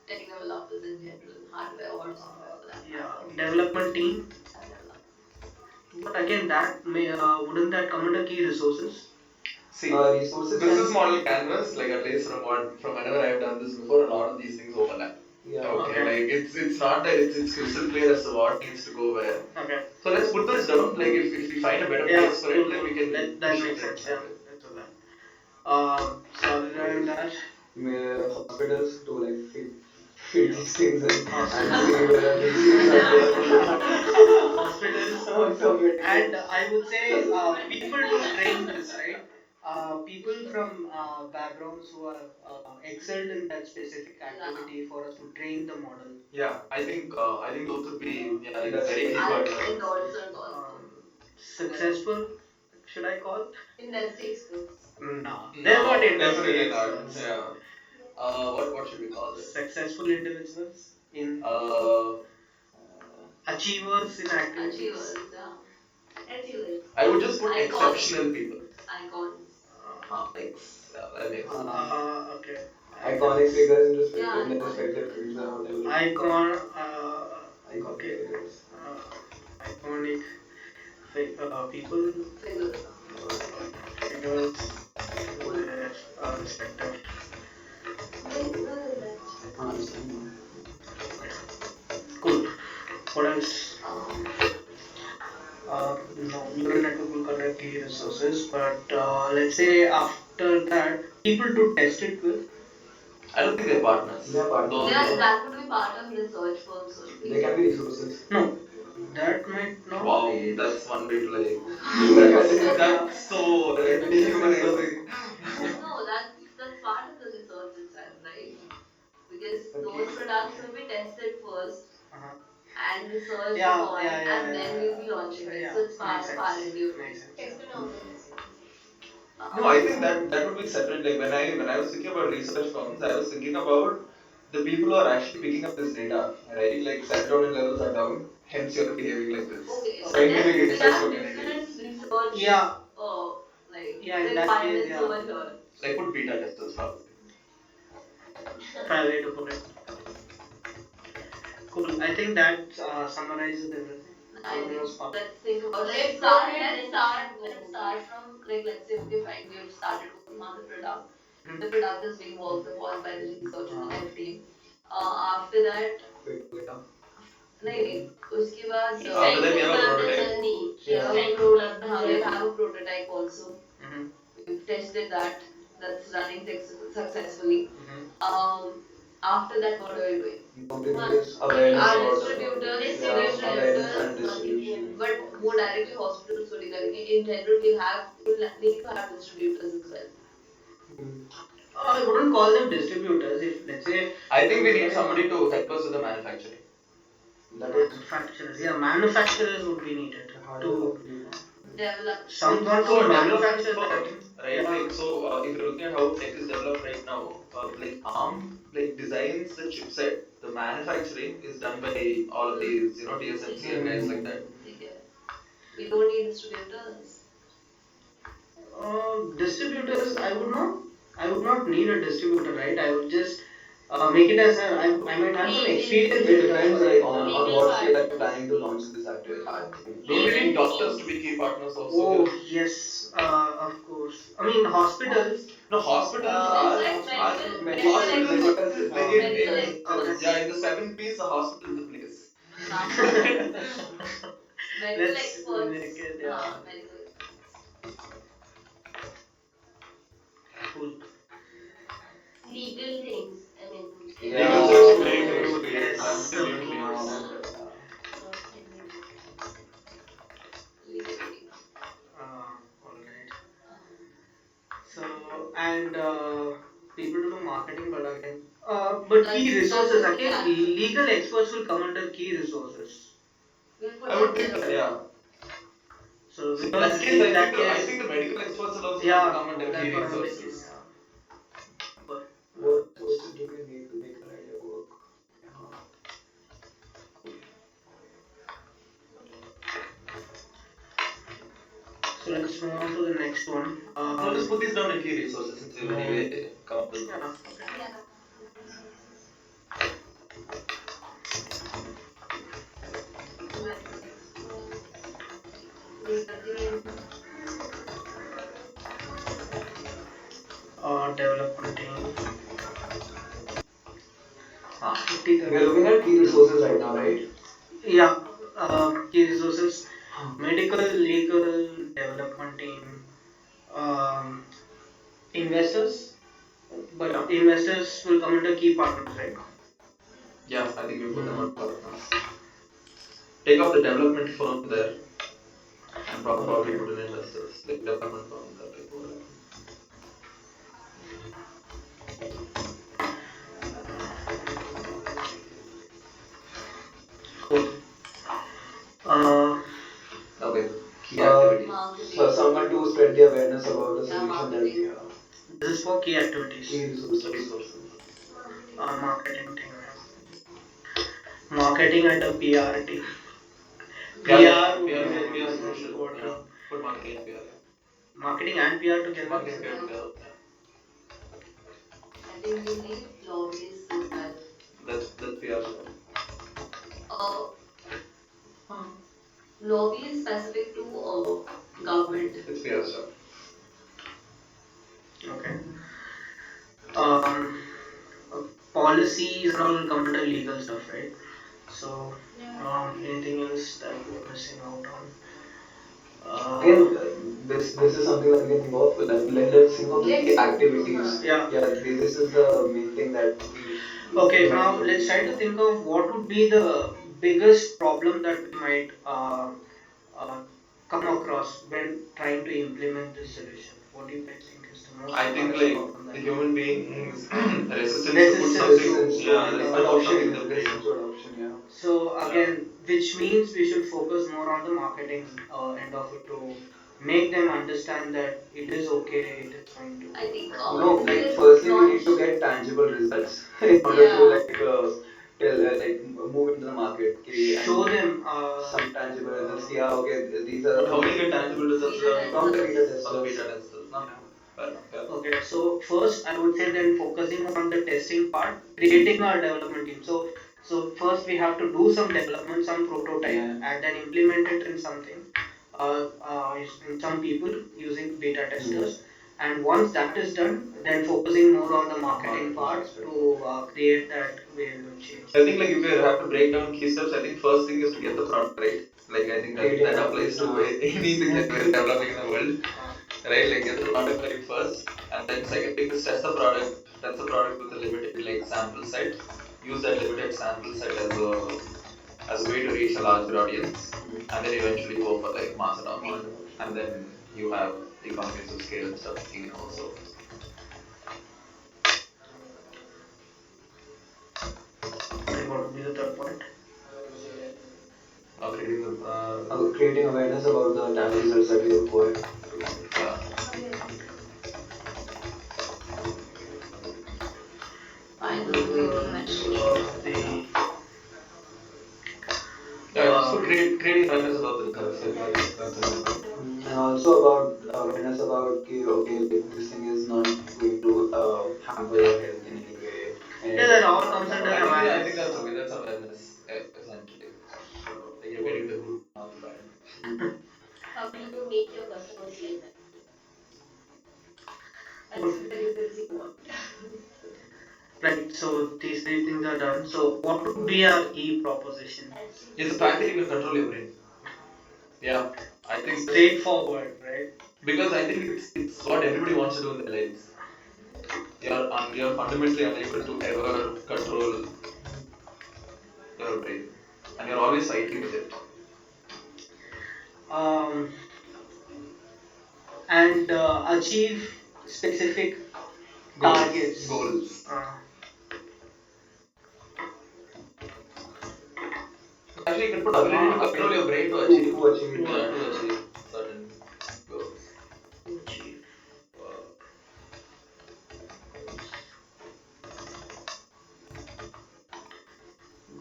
Tech developers in general, hardware or software for that Yeah, matter. development team. And developers. But again, that may wouldn't that come under key resources? See, Resources business and model canvas, like at least from whenever I've done this before, a lot of these things overlap. yeah. Okay, Okay. like it's not that it's crystal clear as to what needs to go where. Okay. So let's put this down. Like if we find a better Yeah, place for cool, it, like cool. we can That push makes it sense. that Yeah, way. let's do that. So other than that, Hospitals to like feed yeah. these things and Hospitals. see whether these things are there or not. Hospitals, Also medical. and I would say people to train this, right? People from backgrounds who are excelled in that specific activity for us to train the model. Yeah, I think those would be like Industry very key And partners. endorsers also. Successful, should I call? Industry experts. No, they're No, not industry definitely not. experts. Yeah. What should we call this? Successful individuals in Uh, achievers in activities. Achievers, yeah. Achievers. I would just put Icons. exceptional people. Icons. Thanks. Yeah, that makes sense. Okay. Iconic figures in, Yeah, in their iconic respective figures. fields or whatever. Icon. Iconic Okay. figures. Iconic people. Figures. Figures in their respective. Cool. What else? No, neural network will collect key resources, but let's say after that, people to test it with. I don't think they're partners. They're partners. Those Yeah, that would be part of research firms only. They can be resources. No, that might not Wow, be. that's one way to like. Yeah. That's so dehumanizing. No, that's part of the research itself, right? Because Okay. those products will be tested first Uh-huh. and researched Yeah, upon, yeah, yeah, and then we'll be launching it. yeah. So it's part Makes of sense. R&D only. Makes sense. Tested organisms. No, I think that would be separate. Like when I was thinking about research firms, I was thinking about the people who are actually picking up this data, right? Like serotonin levels are down, hence you're behaving like this. Okay, so Scientific then we research have looking at it. different research Yeah, like in that case, requirements yeah. over here. Like put beta testers probably. Fair way to put it. Cool. I think that summarizes everything I for the think most part. let's think about Let's let's start go let's ahead, then start we can let's go. start from like let's say okay fine we have started working on the product. Mhm. The product is being worked upon by the research and the हाँ dev team. After that fit हो गया नहीं नहीं उसके बाद It's After time that, to we have a start the prototype. journey. we It's have yeah a time to pro start the we journey. have a prototype also. Mm-hmm. We've tested that. That's running successfully. Mm-hmm. After that, what are we doing? now to increase awareness Our about the distributors, yeah awareness Distributors, and distribution but more directly hospitals थोड़ी करेंगे. In general, we'll need to have distributors as well. Hmm. I wouldn't call them distributors. If let's say I I'm think we need looking somebody to help us with the manufacturing. that is manufacturers, yeah, manufacturers would be needed the hardware to company no? Develop someone So to development manufacture that. firm, right? Yeah. Like so, if you're looking at how tech is developed right now, like ARM like designs the chipset. The manufacturing is done by all of these, TSMC and guys like that. ठीक है. We don't need distributors. Distributors, I would not need a distributor, right? I would just make it as I might have some experience It in depends developing like it. on Legal what part. scale are you planning to launch this at thing. Don't we need Legal doctors to things. be key partners also here? Oh yes, of course. I mean hospitals. No, hospitals It's Uh, are like medical hospitals Medical experts. like Medical in okay. experts. yeah in the seven piece the hospital is the place. Medical Let's experts. make it, yeah, Medical experts. cool. Legal things. I mean, Legal Yeah, things, Oh claims, yes, of absolutely. course. Legally. All right. So and people to do marketing, but again, but key That's resources a key again. activity. Legal experts will come under key resources. We'll put I them would think there that, as well. yeah. So So in that because case, in I that think I case, think the medical experts will also have to yeah, come under key that's what I'm thinking. resources. Yeah. But, what resources do we need to make an idea work? so let's move on to the next one. No, just put these down in key resources since we've anyway come up with Yeah. those. Okay. Yeah. Medical experts. Legal team. Development team. 50 We are looking at key resources right now, right? Yeah. Key resources, medical, legal, development team, um, investors. But Yeah, investors will come under key partners, right? yeah, I think we'll put them Hmm. on partners. Take off the development firm there and probably Okay. put in investors, like development firm, like whatever. Cool. Uh, Okay, key Uh, activities. so Marketing. someone to spread the awareness about the Yeah, solution that we marketing. have. this is for key activities. Key resources. Resources. Marketing. Marketing team. Marketing and a PR team. Yeah, PR would PR, be PR, very, PR is very crucial. Yeah, important. put marketing and PR. Yeah. Marketing and PR together, you Marketing and said? PR Yeah. together. Yeah. I think we need lobbyists as well. That's PR job. Uh, lobbyists specific to government. It's PR job. Okay. Um, policies and all will come under legal stuff, right? So, anything else that we're missing out on? Again, this is something that we can think of. Let's think of the key Let's move to activities. Yeah. Yeah, this is the main thing that Okay, we might now need to let's do. try to think of what would be the biggest problem that we might uh, come across when trying to implement this solution. What do you guys think is the most I think hardest like problem the that human beings resistance to put resistance something. Resistance to Yeah, resistance to put adoption, something in the brain. resistance to adoption. Yeah. so Yeah. again, which means we should focus more on the marketing end of it to make them understand that it is okay, it is going to I think No, work. like we'll firstly we need launch. to get tangible results in order to Yeah. tell move into the market okay, Show and them some tangible results. Yeah, okay, these are But the how will you get tangible results Beta without from the beta testers. from the testers. beta testers? No, Yeah. fair enough. Yeah. Okay, so first I would say then focusing on the testing part, creating our development team. So So first we have to do some development, some prototype, and then implement it in something, in some people using beta testers. And once that is done, then focusing more on the marketing part to create that behavioral change. I think like if you have to break down key steps, I think first thing is to get the product right. Like I think that applies to anything that we're developing in the world, right? Like get the product right first, and then second thing is test the product. Test the product with a limited like sample set. Use that limited sample set as a way to reach a larger audience, and then eventually go for like mass adoption, and then you have economies of scale and stuff kicking in also. And what would be the third point? Creating awareness about the tangible results that we require. Yeah. The Yeah, also creating awareness about the drugs. And also about awareness about okay, like this thing is not going to hamper your health in any way. Yeah, that all comes under awareness. I think that's okay. That's awareness essentially. Like you're getting the good, not the bad. How do you make your customers like that? That's very, very important. Right, so these three things are done. So what would be our key proposition? It's the fact that you can control your brain. Yeah, I think Straightforward, right? because I think it's what everybody wants to do in their lives. You're fundamentally unable to ever control your brain, and you're always fighting with it. Um, and achieve specific targets. Goals. Actually, you can put ability to control your brain to achieve to achieve certain goals. Achieve.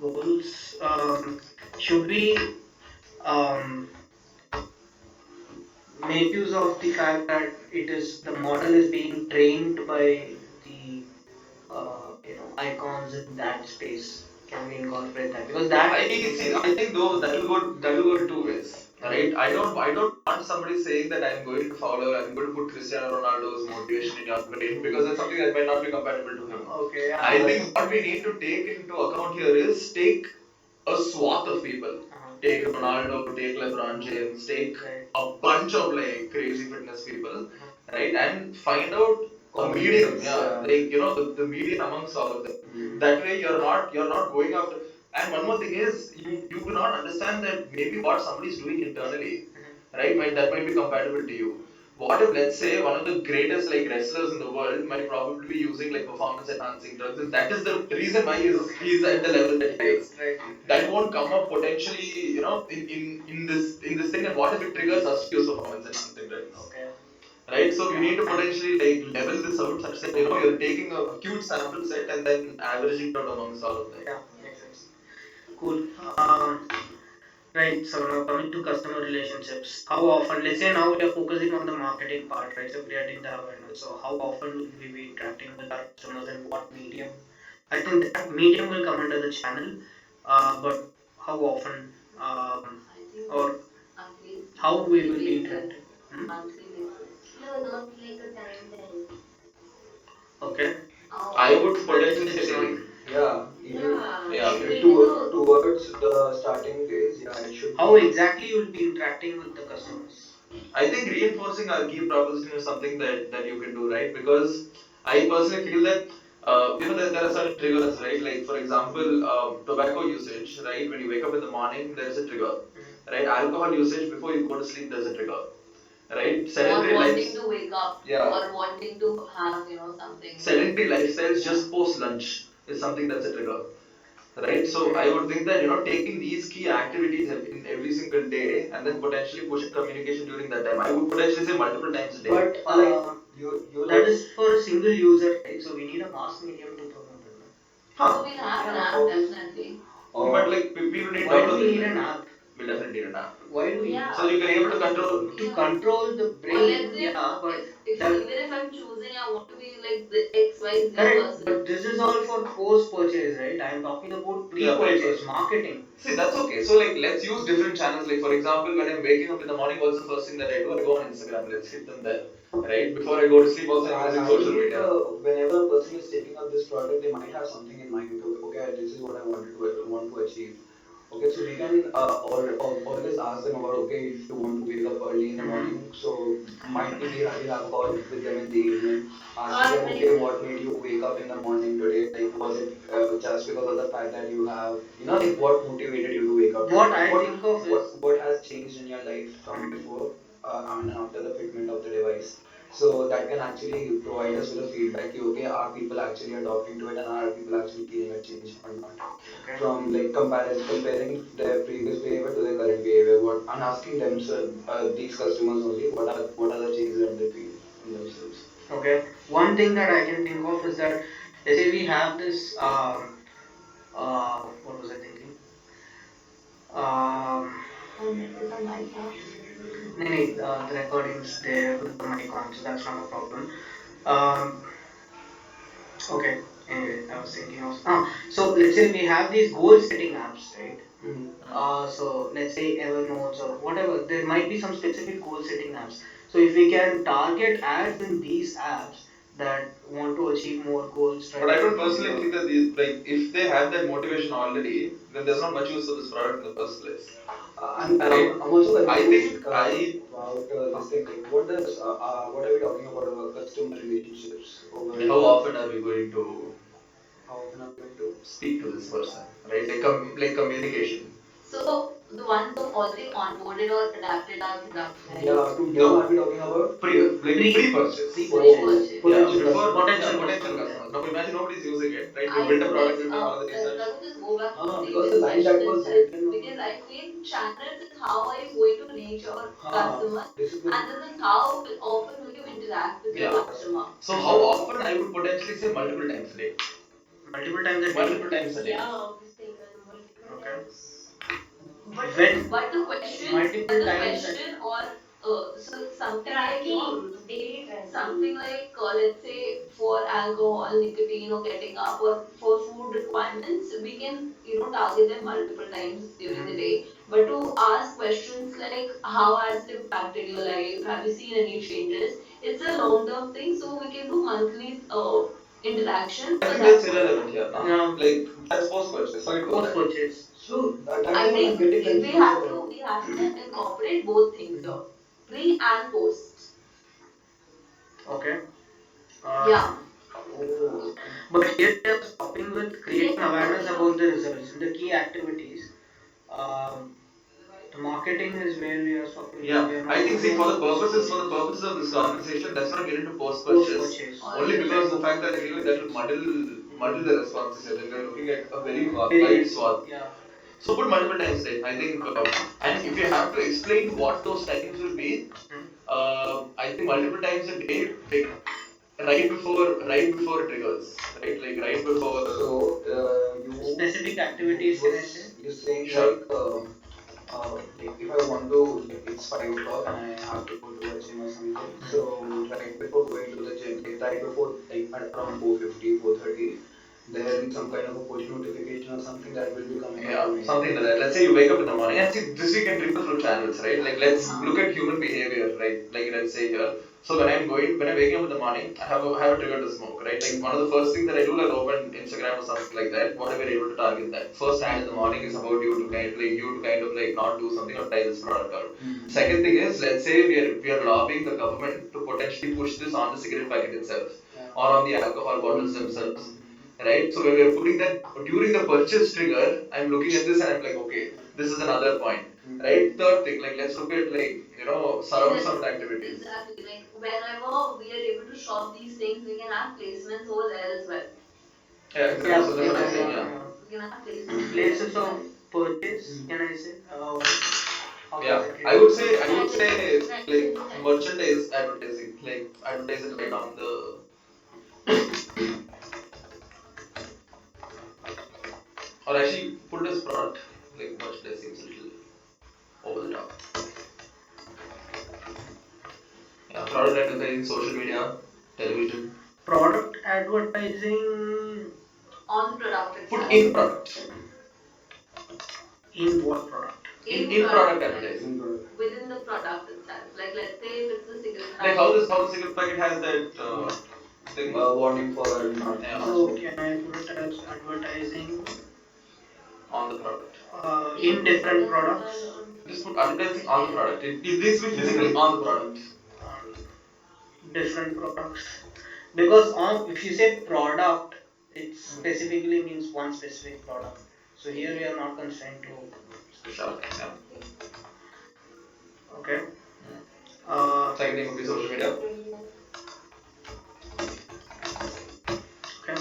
Goals. Should we um, make use of the fact that the model is being trained by the icons in that space? Can we incorporate that? Because that I think though that will go in two ways, right? I don't want somebody saying that I'm going to put Cristiano Ronaldo's motivation in your brain because that's something that might not be compatible to him. Okay. Yeah, I think what we need to take into account here is take a swath of people. Take Ronaldo, take LeBron James, take a bunch of like crazy fitness people, right? And find out a medium, like the median amongst all of them. That way you're not going after. And one more thing is you do not understand that maybe what somebody is doing internally, right? That might be compatible to you. What if let's say one of the greatest like wrestlers in the world might probably be using like performance enhancing drugs, and that is the reason why he's at the level that he is. Right. That won't come up potentially, in this thing. And what if it triggers us to use performance enhancing drugs? Okay. Right, so we need to potentially like level this out such that you're taking a huge sample set and then averaging it out amongst all of them. Yeah, makes sense. Cool. Right. So now coming to customer relationships, how often? Let's say now we are focusing on the marketing part, right? So creating the awareness. So how often will we be interacting with our customers and what medium? I think that medium will come under the channel, but how often? Or how we will be interacting? Monthly basis. No, not like a timeline. Okay. I would potentially say daily. Yeah, towards the starting days, yeah, it should. How exactly you will be interacting with the customers? I think reinforcing our key proposition is something that you can do, right? Because I personally feel that there are certain triggers, right? Like for example, tobacco usage, right? When you wake up in the morning, there is a trigger, right? Alcohol usage before you go to sleep, there's a trigger, right? Sedentary or wanting to wake up, or wanting to have something. Sedentary lifestyles just post lunch is something that's a trigger. Right, so I would think that taking these key activities in every single day and then potentially pushing communication during that time. I would potentially say multiple times a day. But that is for a single user, right? So we need a mass medium to promote it. So we'll have an app definitely. But like we will need. Why do we need an app? We'll definitely need an app. Why do we? Yeah. So you can able to control the brain. Well, let's say yeah, but if even if I'm choosing, I want to be like the XY XYZ Correct, person. but this is all for post purchase, right? I'm talking about pre-purchase marketing. See, that's okay. So, like, let's use different channels. Like, for example, when I'm waking up in the morning, what's the first thing that I do? I go on Instagram. Let's hit them there, right? Before I go to sleep, also I'm using social media. Whenever a person is taking up this product, they might have something in mind. Okay, this is what I want to achieve. Okay, so we can always ask them about, okay, if you want to wake up early in the morning, so might be we'll have a call with them in the evening, asking them, okay, what made you wake up in the morning today? Like, was it just because of the fact that you have, like what motivated you to wake up? What I think of is What has changed in your life from before and after the fitment of the device? So that can actually provide us with a feedback. Okay, are people actually adopting to it, and are people actually feeling a change or not? okay. From like comparing their previous behavior to their current behavior, what and asking themselves, these customers only, what are the changes that they feel in themselves. Okay. One thing that I can think of is that, let's say we have this what was I thinking? Is the mic off? No, no, the recording's there with the mic on, so that's not a problem. Um, okay. Anyway, I was thinking of. So let's say we have these goal setting apps, right? So let's say Evernote or whatever. There might be some specific goal setting apps. So if we can target ads in these apps that want to achieve more goals, try But I to don't personally think that these, like, if they have that motivation already, then there's not much use for this product in the first place. I'm also I confused think I about this thing. Like, what are we talking about customer relationships over? how often are we going to How often are we going to speak to this person, right? Like communication. So the ones who already onboarded or adapted our product, right? Yeah, to whom No. are we talking about? Pre-purchase. Pre-purchase. Yeah, Potential before customers. potential customers. Now imagine nobody's using it, right? You build a Guess, product, you take all the research. let me just go back to the Because previous the line that question was itself. written. Because I feel channels is how are you going to reach your customer, This is and this is how often will you interact with your customer. So how often I would potentially say multiple times a day. multiple times a day. Multiple times a day. Yeah, obviously, multiple Okay. times. But When but the question, multiple times a day. or so something like Daily tracking. something like let's say for alcohol, nicotine, or getting up, or for food requirements, we can target them multiple times during the day. But to ask questions like how has it impacted your life? Have you seen any changes? It's a long term thing, so we can do monthly interaction. I So think that's that's irrelevant here, no? No. Like that's post purchase. So it goes Post that. purchase. So that I is what I'm think getting we confused have about. to incorporate both things here, pre and post. Okay. Yeah. Oh, But here we are stopping with Yes. creating awareness about the results and the key activities. Um, the marketing is where we are stopping. Yeah, We are I not think talking see about for the purposes of this conversation, let's not get into post post purchase. purchase. Only because of the fact that I feel like that will muddle the responses here. Like we're looking at a very Very wide swath. yeah. So put multiple times a day. I think, and if you have to explain what those times will be, I think multiple times a day, like right before triggers, right? Like right before. so you Specific activities, can I say? you're saying Sure. like if I want to, like it's 5 o'clock and I have to go to a gym or something. So right before going to the gym, like right before like at around 4:50, 4:30, there will be some kind of a push notification or something that will be coming up Yeah, to me. something like that. Let's say you wake up in the morning, and see this we can trickle through channels, right? Like let's look at human behavior, right? Like let's say here. So when I'm waking up in the morning, I have a trigger to smoke, right? Like one of the first things that I do, like open Instagram or something like that. Whatever we're able to target that. First ad in the morning is about you to kind of like not do something or try this product out. Second thing is, let's say we are lobbying the government to potentially push this on the cigarette packet itself, or on the alcohol bottles themselves, right? So when we're putting that during the purchase trigger, I'm looking at this and I'm like, okay, this is another point, right? Third thing, like let's look at like surround sound activities. Exactly. Like whenever we are able to shop these things, we can have placements over there as well. Yeah, exactly. Yeah, So that's what I'm saying. yeah, Yeah, yeah. We can have placements over there Places as of well. purchase, can I say? How yeah. exactly? I would say like merchandise advertising, like advertise it right on the. Or actually put it as product, like merchandise seems a little over the top. Yeah, product advertising, social media, television. Product advertising on the product Put itself. in product. in what product? In product advertising. Within the product itself. Like let's say if it's a cigarette Like packet. how the cigarette packet has that thing. Warning for not, Yeah. not So smoking. can I put it as advertising On the product. in different products? Just put advertising on the product. It needs to be physically on the product. On different products, because if you say product, it specifically means one specific product. So here we are not constrained to. Special. Yeah. Okay. Second thing would be social media. Okay.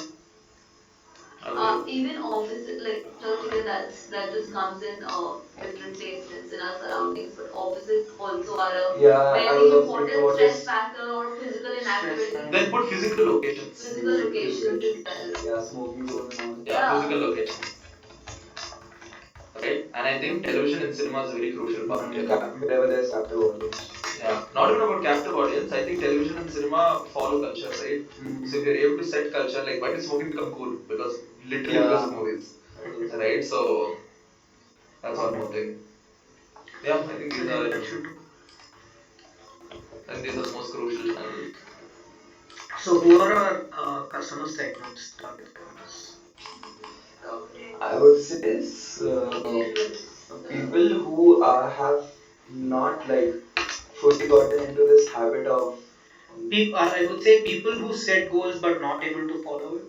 Even office, like social media, that just comes in different placements in our surroundings. But offices also are a very important stress factor or physical inactivity. Then put physical locations. Physical locations as well. Yeah, smoking zones and all. Yeah, physical locations. Right? And I think television and cinema is a very crucial part here. Wherever there's captive audience. Yeah, not even about captive audience. I think television and cinema follow culture, right? So if you're able to set culture, like why did smoking become cool? Because literally because of movies, right? So that's one more thing. Yeah, I think these are. And these are the most crucial channels. So who are our customer segments, target segments? I would say people who have not like fully gotten into this habit of I would say people who set goals but not able to follow it.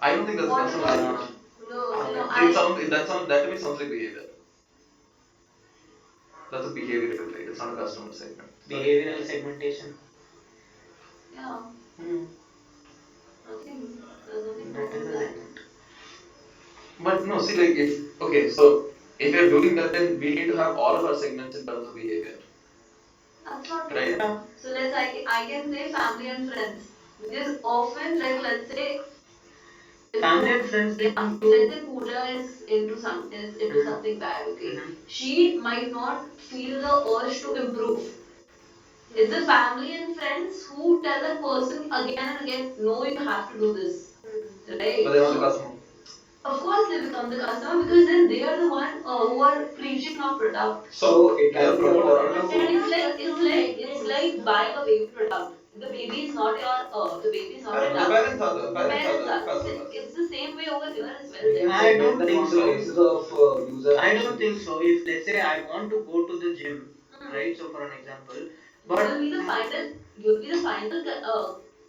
I don't think that's a customer segment. No, That to me sounds like behavior. That's a behavioral trait. It's not a customer segment. Behavioral segmentation. Yeah. Nothing. There's nothing That wrong is with a that. segment. But no, see, like if you're doing that, then we need to have all of our segments in terms of behavior. That's not true. Right? Yeah. So I can say family and friends, because often, like let's say Family and friends they yeah, come let's to. say Pooja is into something bad, okay? Mhm. She might not feel the urge to improve. It's the family and friends who tell that person again and again, no, you have to do this. Right? But they want So, the customer. of course, they become the customer because then they are the one who are preaching our product. so it They are can be promoter, according aren't to they? It's like buying a baby product. The baby is not your The duck. parents are the The parents are. customers. It's the same way over here as well. we Then. can I segment don't them think on the so. basis of user I don't actions. think so. If let's say I want to go to the gym, right? So for an example, but You'll be the final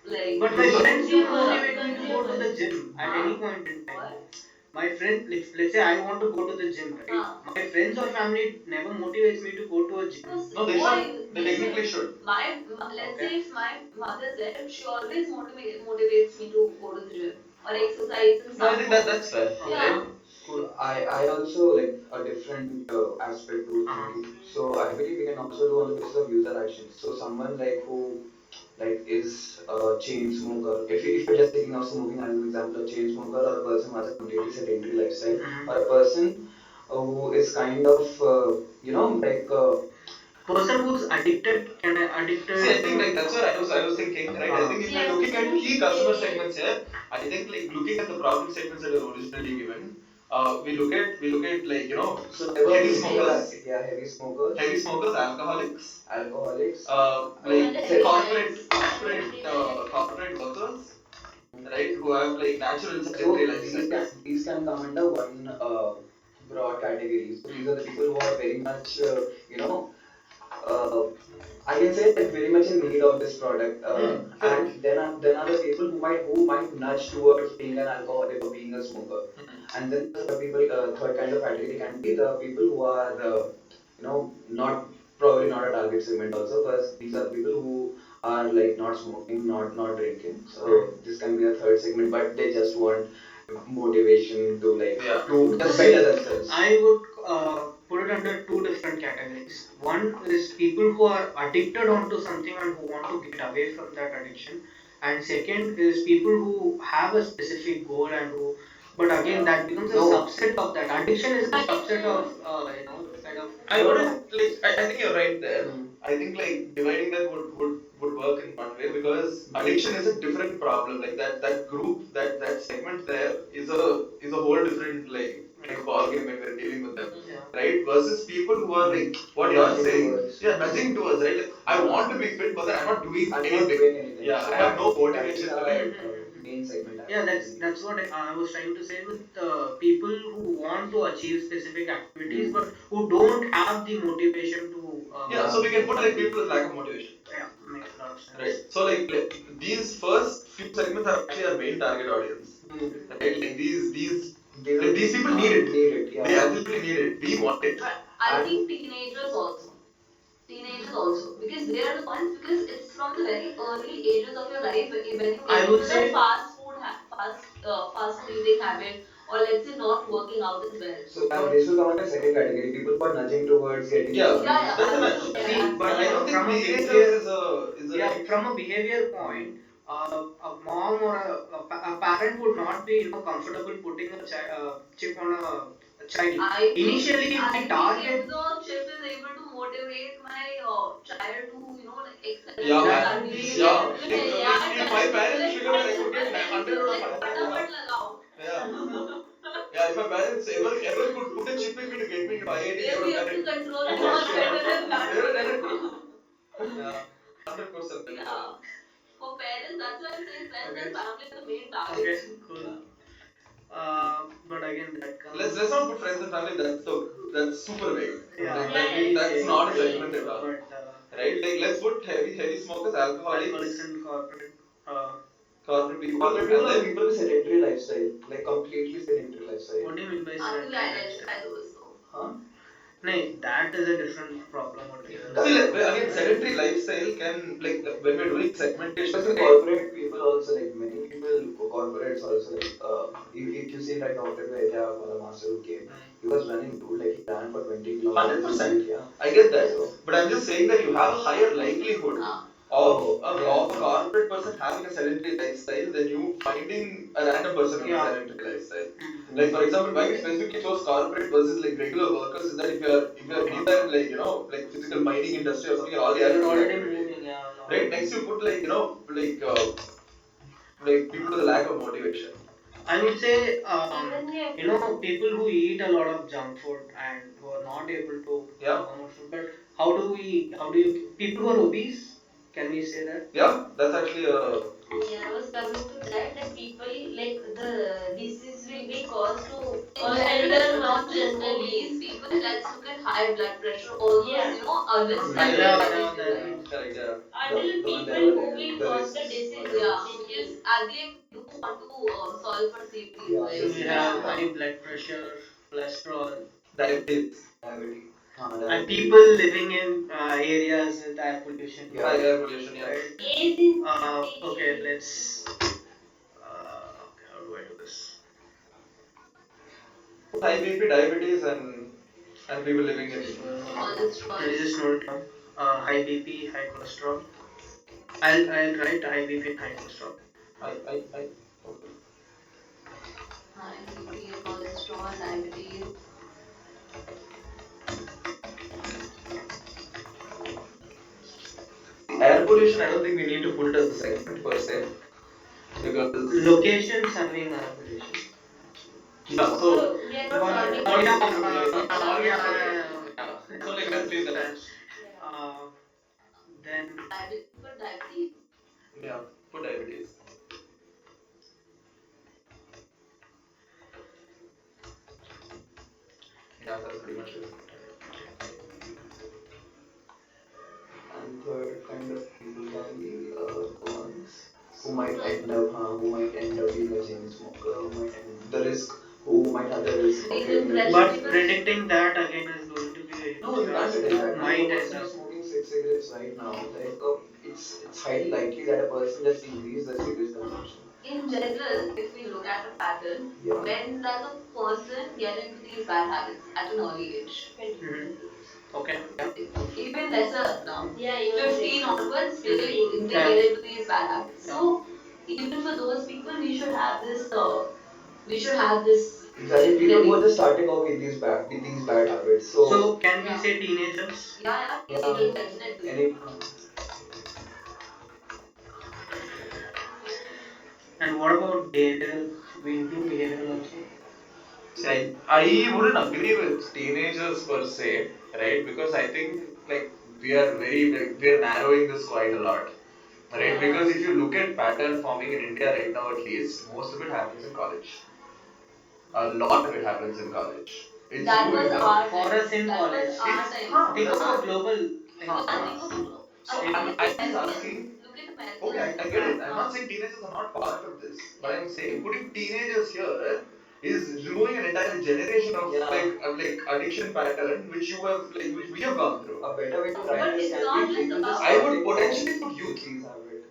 like. but my User. friends don't Consumer. motivate me to go to the gym at any point in time. My friend, let's say I want to go to the gym, right? My friends or family never motivates me to go to a gym. No, they should. They technically should. Let's say if my mother's there, she always motivates me to go to the gym or exercise in No, I some think form. that's fair. Yeah. Right? Cool. I also like a different aspect to thinking. So I believe we can also do on the basis of user actions. So someone like who like is a chain smoker. If you're just thinking of smoking as an example, a chain smoker or a person who has a completely sedentary lifestyle, or a person who is kind of like Person who's addicted. See, I think like that's what I was thinking, right? I think if you're looking at key customer segments here, I think like looking at the problem statements that are originally given, we look at like so there were heavy people smokers, heavy smokers, alcoholics, alcoholics, like Underachievers. corporate workers, right? Who have like natural so sedentary lifestyle. these can come under one broad category. So these are the people who are very much uh, I can say like very much in need of this product, and then are the people who might nudge towards being an alcoholic or being a smoker, and then the third people, third kind of category can be the people who are not probably not a target segment also, because these are the people who are like not smoking, not drinking. So this can be a third segment, but they just want motivation to like to just better themselves. I would put it under two different categories. One is people who are addicted onto something and who want to get away from that addiction, and second is people who have a specific goal and who. But again, that becomes a subset of that. Addiction is a subset of kind of. I wouldn't like. I think you're right there. I think like dividing that would would work in one way because addiction is a different problem. Like that group, that segment there is a whole different like ball game when we're dealing with them, right? Versus people who are like what you're Nudging saying, towards. nudging towards, right? Like I want to be fit, but then I'm not doing I'm not anything. doing anything. Yeah, So I have no that is motivation to our like. main segment. Yeah, I believe. that's what I was trying to say with people who want to achieve specific activities but who don't have the motivation to. Yeah, so we can put like exactly. people with lack of motivation. Yeah, makes a lot of sense. Right. So like these first few segments are actually our main target audience. Right. Like these people need it. Need it. Yeah. They absolutely need it. We want it. But I think teenagers also because they are the ones because it's from the very early ages of your life when you get I would into say the fast food eating habit or let's say not working out as well. So this will come under second category. People who are nudging towards getting. Yeah, That's a nudge. absolutely. see, But I don't think from a teenagers behavior, is a yeah, right. from a behavior point, a mom or a parent would not be comfortable putting a chip on a child. Initially, if I we think target, if the chip is able to motivate my child to like excel in Yeah, their that man. would be studies, Yeah. If my then parents like figure that I could get then you 100 feel out of like 100, फटाफट लगाओ. yeah. Yeah, if my parents ever could put a chip in me to get me into IIT, they They'll would be have able done to it. control it For much sure. better than that. They would have done it. Yeah, 100%. Yeah. For parents, that's why I'm saying friends okay, and family are the main okay, targets. cool. But again, that comes. Let's not put friends and family. That's super vague. Yeah, Like, that's that, very that's vague. not a segment at all. But Right? Like let's put heavy smokers, alcoholics alcoholics, and corporate. Uh, corporate people, Corporate and people are then people with sedentary lifestyle, like completely sedentary lifestyle. what do you mean by How do you sedentary identify lifestyle? those though? Huh? No, that is a different problem altogether. see like, again sedentary lifestyle can when we're doing segmentation, Because in right? corporate people also like many people corporates also like if you see that Dr. Vedya for the master who came, he was running dude like he ran for 20 kilometers a 100%. week. Yeah. I get that. So But I'm just saying that you have a higher likelihood of a corporate person having a sedentary lifestyle than you finding a random person with a sedentary lifestyle. Like for example, why we specifically chose corporate versus like regular workers is that if you're anywhere in like physical mining industry or something, you're already You're actively already activity. moving, yeah. Right? Next you put like people with a lack of motivation. I would say, Even if people who eat a lot of junk food and who are not able to come out food. But how do you, people who are obese, can we say that? Yeah, that's actually a yeah, I was coming to that people like the disease will be caused to in general not just obese people. Let's look at high blood pressure, all those risk Yeah, factors that yeah, we feel that like. would. correct. Yeah. Until the one people that were who there, will the cause the risks. disease, yeah, because at the end we do want to solve for CVDs, Yeah, right? So we have Yeah. high blood pressure, cholesterol, Diabetes. Diabetes. and Diabetes. people living in areas with air pollution. Yeah. High air pollution. Yeah. Right? Age in Okay, let's. Okay, how do I do this? High BP, diabetes, and people living in. Let me just note it down. High BP, high cholesterol. I'll write high BP and high cholesterol. I. high BP, cholesterol, diabetes. Air pollution, I don't think we need to put it as a segment per se because Locations having air pollution. yeah. So So we are not solving. Oh yeah, So like let's leave that. Uh, then Diabetes. Yeah, put diabetes. Yeah, that's pretty much it. And third kind of people can be the ones who might end up being a chain smoker, the risk, who might have the risk of getting a but disease. predicting that again is going to be a huge No, you can't task. predict that. If Might a end person up. is smoking 6 cigarettes right now, like it's highly likely that a person just increase their cigarette consumption. In general, if we look at a pattern, Yeah. when does a person get into these bad habits at an early age? Okay. Even lesser now. Yeah, even 15 onwards, they 15. get into these bad habits. So even for those people, we should have this. We should have this. Exactly, people ready. who are just starting off with these bad habits. So, So can we say teenagers? Yeah, teenagers definitely. any And what about behavioral? Should we include behavioral also? See, I wouldn't agree with teenagers per se, right? Because I think like we are narrowing this quite a lot, right? Yeah. Because if you look at pattern forming in India right now, at least most of it happens in college. A lot of it happens in college. It's That you was in the our For time. us in That was college. our it's time. huh, Think that's of a what global thing. huh, Yeah, huh. think of So look I at was Americans. asking. Look at Okay, Americans. I get it. I'm not saying teenagers are not part of this, but Yeah. I'm saying putting teenagers here is removing an entire generation of Yeah. like addiction pattern which you have which we have gone through. A better way to But write this it's can not be just people just about I start would taking potentially this put youth. disease habit.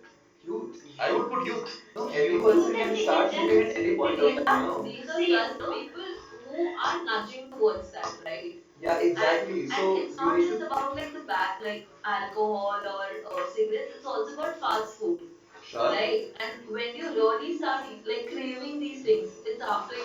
Youth. I would put youth. No, every Youth. person can start smoking at any point of time, you know. These are just the people who are nudging towards that, right? Yeah, exactly. And So it's you not need just to. about like the back, like alcohol or cigarettes. It's also about fast food, Sure. right? And when you really start like craving these things, it's after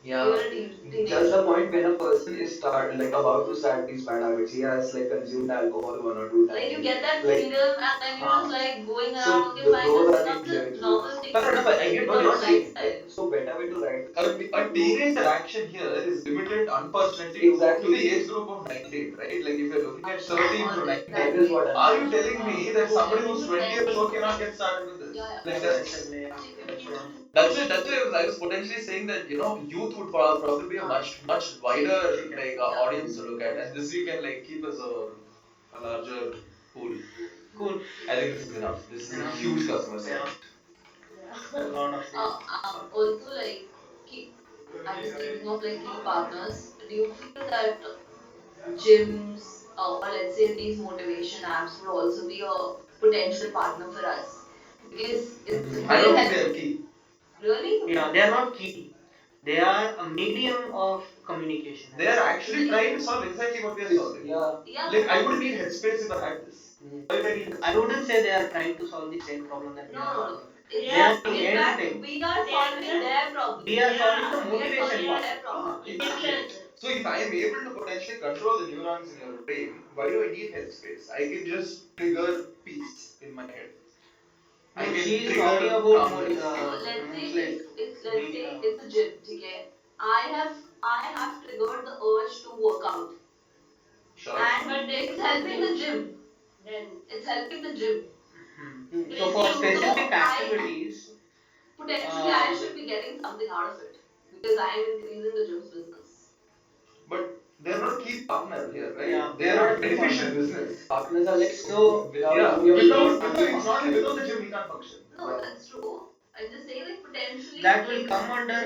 Yeah, you're a that's teenager. the point when a person is start like about to start these bad habits. He has like consumed alcohol 1 or 2 times. Like you get that Like, freedom, and then you're huh. just like going So around. Okay, fine, those this are the becomes a individuals. normal thing Fair for enough. you. I It get what becomes you're a saying. lifestyle. So better way to write A, this would be a to teenager action here is limited, unfortunately, exactly. to the age group of 19, right? Like if you're looking at 13 to Always 19, That that is way. what I'm are you saying. telling me that somebody who's 20 years old cannot get started with this? Yeah, Like yeah. Definitely, yeah. That's true. that's it. That's why I was potentially saying that youth would probably be a much wider like audience to look at, and this we can like keep as a larger pool. Cool. I think this is enough. This is a Enough. huge customer Yeah. segment. A lot of these. Also, like, key, I was thinking of like key partners. Do you feel that gyms or let's say these motivation apps would also be a potential partner for us? Because it I will don't think help. they are key. Really? Yeah, they are not key. They are a medium of communication. They are actually trying to solve exactly what we are solving. Yeah. Yeah, Like I wouldn't need headspace if I had this. Why would I need I headspace? wouldn't say they are trying to solve the same problem that we no, are no, no. solving. It's, They are the in end fact, thing. we are solving their problem. We are solving the We are motivation solving part. their problem. Exactly. So if I am able to potentially control the neurons in your brain, why do I need headspace? I can just trigger peace in my head. I No, can she's talking trigger about calmness. So let's say it's like it's let's say media. it's a gym, okay? I have triggered the urge to work out, Sure. and but it's helping the gym. Then it's helping the gym. So for So specific activities, potentially I should be getting something out of it because I am increasing the gym's business. But they're not a key partner here, right? yeah, They they're are not a a key beneficial partner. business. Partners are like So without Yeah, whom your we business without can't it's not like function. without the gym we can't function. No, yeah, that's true. I'm just saying like potentially that will like come under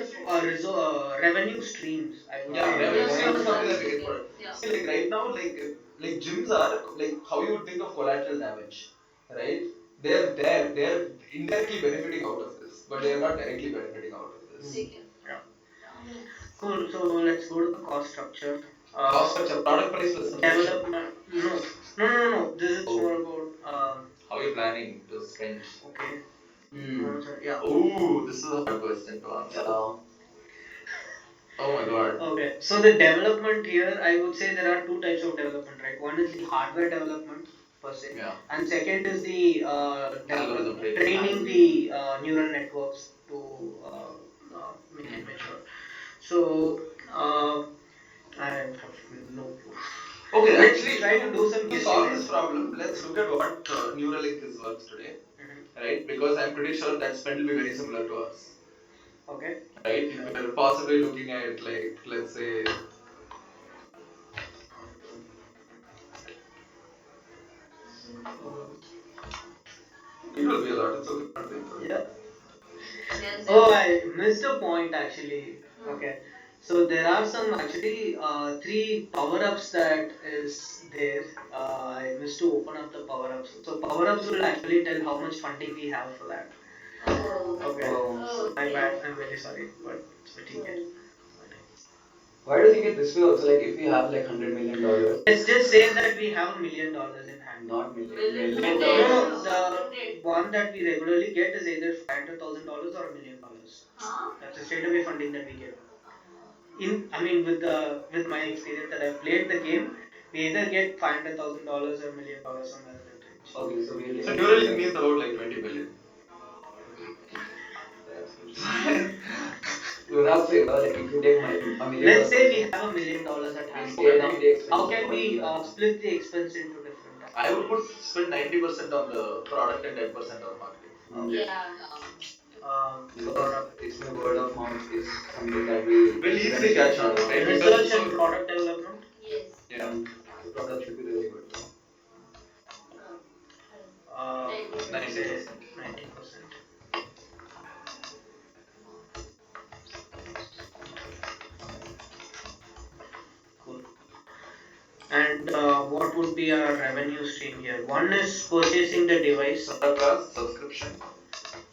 revenue streams. I would Yeah, say. revenue yeah, stream is something that we okay, can put. yeah. See, like right now, like gyms are like how you would think of collateral damage, right? They're indirectly benefiting out of this, but they are not directly benefiting out of this. Okay. Yeah. Yeah. Cool. So let's go to the cost structure. Cost structure, product price plus subscription. Development. No, no, no, no, no. This is Oh, more about. how you're planning to spend? Okay. Hmm. Yeah. Oh, this is a hard question to answer. Yeah. Oh my god. Okay. So the development here, I would say there are two types of development, right? One is the hardware development per se, Yeah. and second is the Algorithm training. training the neural networks to make it mature. So I have no clue. Okay, Let's actually, try to do some to guessing solve here. this problem, let's look at what Neuralink is worth today, Mhm. right? Because I'm pretty sure that spend will be very similar to ours, Okay. right? If we're possibly looking at like, let's say, it will be a lot. It's okay. Not painful. Yeah. Yes, Oh, yes. I missed a point actually. Okay. So there are some actually three power-ups that is there. I missed to open up the power-ups. So power-ups will actually tell how much funding we have for that. Oh. Okay. Oh. My bad. I'm very sorry, but it's okay. Why do you think it this way also? Like if we have like $100 million, Let's just say that we have $1 million in hand. not million, Million. million No, no, dollars. no. The one that we regularly get is either $500,000 or $1 million. Huh? That's a straight away funding that we get. I mean, with my experience that I've played the game, we either get $500,000 or $1 million somewhere in that range. Okay, so we're So getting Neuralink means about like 20 billion. Rough figure, like if you take $1 million, Let's say we have $1 million at we hand. spend Now, on the how expenses can of we 1 year. split the expense into different I would categories? spend 90% on the product and 10% on marketing. Okay. Yeah. Because Product. it's my word of mouth is something that will We'll easily eventually catch start on, on. right? Research So, and product development. Yes. yeah. The product should be really good. Uh, 90%. 90%. 90%. Cool. And what would be our revenue stream here? One is purchasing the device. Product as subscription.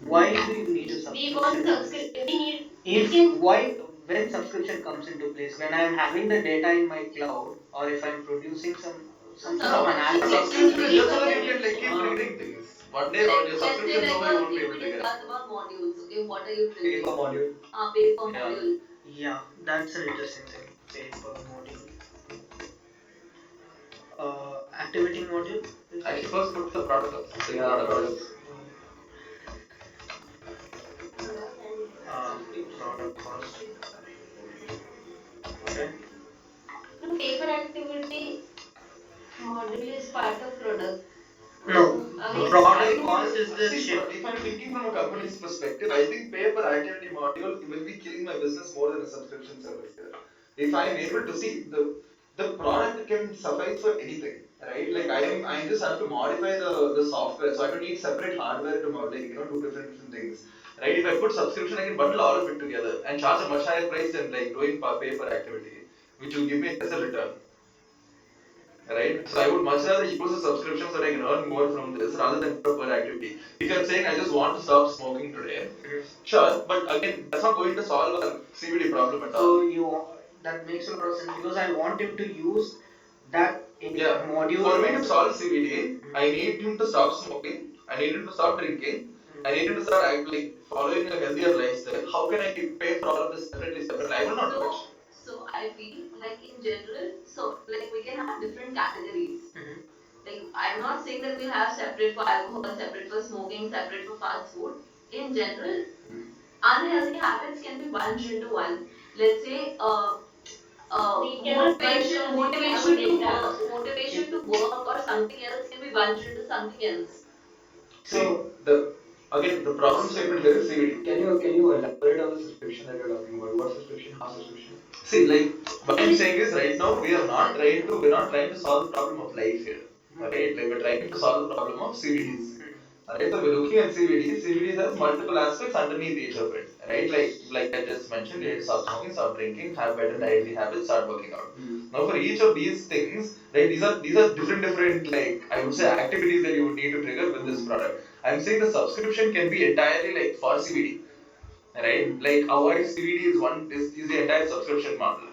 Why do you need a We want subscription in this? subscription. We need. We If can. why when subscription comes into place, when I'm having the data in my cloud, or if I'm producing So some sort of subscription analysis. can Subscription be is just so given that when you can it's like keep Uh, triggering things. One day on like, your let's say subscription's like over, you won't we be able will to get it. discuss about modules. Okay, what are you Pay triggering? per module. Pay per Yeah. module. Yeah, that's an interesting thing. Pay per module. Activating module. Is it? Actually, first put the product up. Say Yeah, product cost. products. Product cost. Okay. No, pay per activity module is part of product. No, Again, product I cost is the see. chip. If I'm thinking from a company's perspective, I think pay per activity module will be killing my business more than a subscription service here. If I'm able to see the product can suffice for anything, right? Like I just have to modify the software, so I don't need separate hardware to like do different things, right? If I put subscription, I can bundle all of it together and charge a much higher price than like doing pay per activity, which will give me lesser return. Right? So I would much rather use a subscription so that I can earn more from this rather than per activity. If you're saying I just want to stop smoking today, sure, but again, that's not going to solve our CBD problem at all. So that makes a lot of sense because I want him to use that Yeah, module. for me to solve CBD, I need him to stop smoking. I need him to stop drinking. I need him to start like following a healthier lifestyle. How can I pay for all of this separately? I will not do it. So I feel like in general, so like we can have different categories. Like I'm not saying that we'll have separate for alcohol, separate for smoking, separate for fast food. In general, unhealthy habits can be bunched into one. Let's say we cannot motivation to work or something else can be bunched into something else. See, the problem statement here is CBD. Can you elaborate on the subscription that you're talking about? What subscription? How subscription? See, like what I'm saying is right now we're not trying to solve the problem of life here. Right? Like we're trying to solve the problem of CBDs. Alright, so we're looking at CBDs. CBDs has multiple aspects underneath each of it. Right? Like I just mentioned, you need to stop smoking, stop drinking, have better dietary habits, start working out. Now for each of these things, right, these are different like I would say activities that you would need to trigger with this product. I'm saying the subscription can be entirely like for CBD, right? Like avoid CBD is the entire subscription model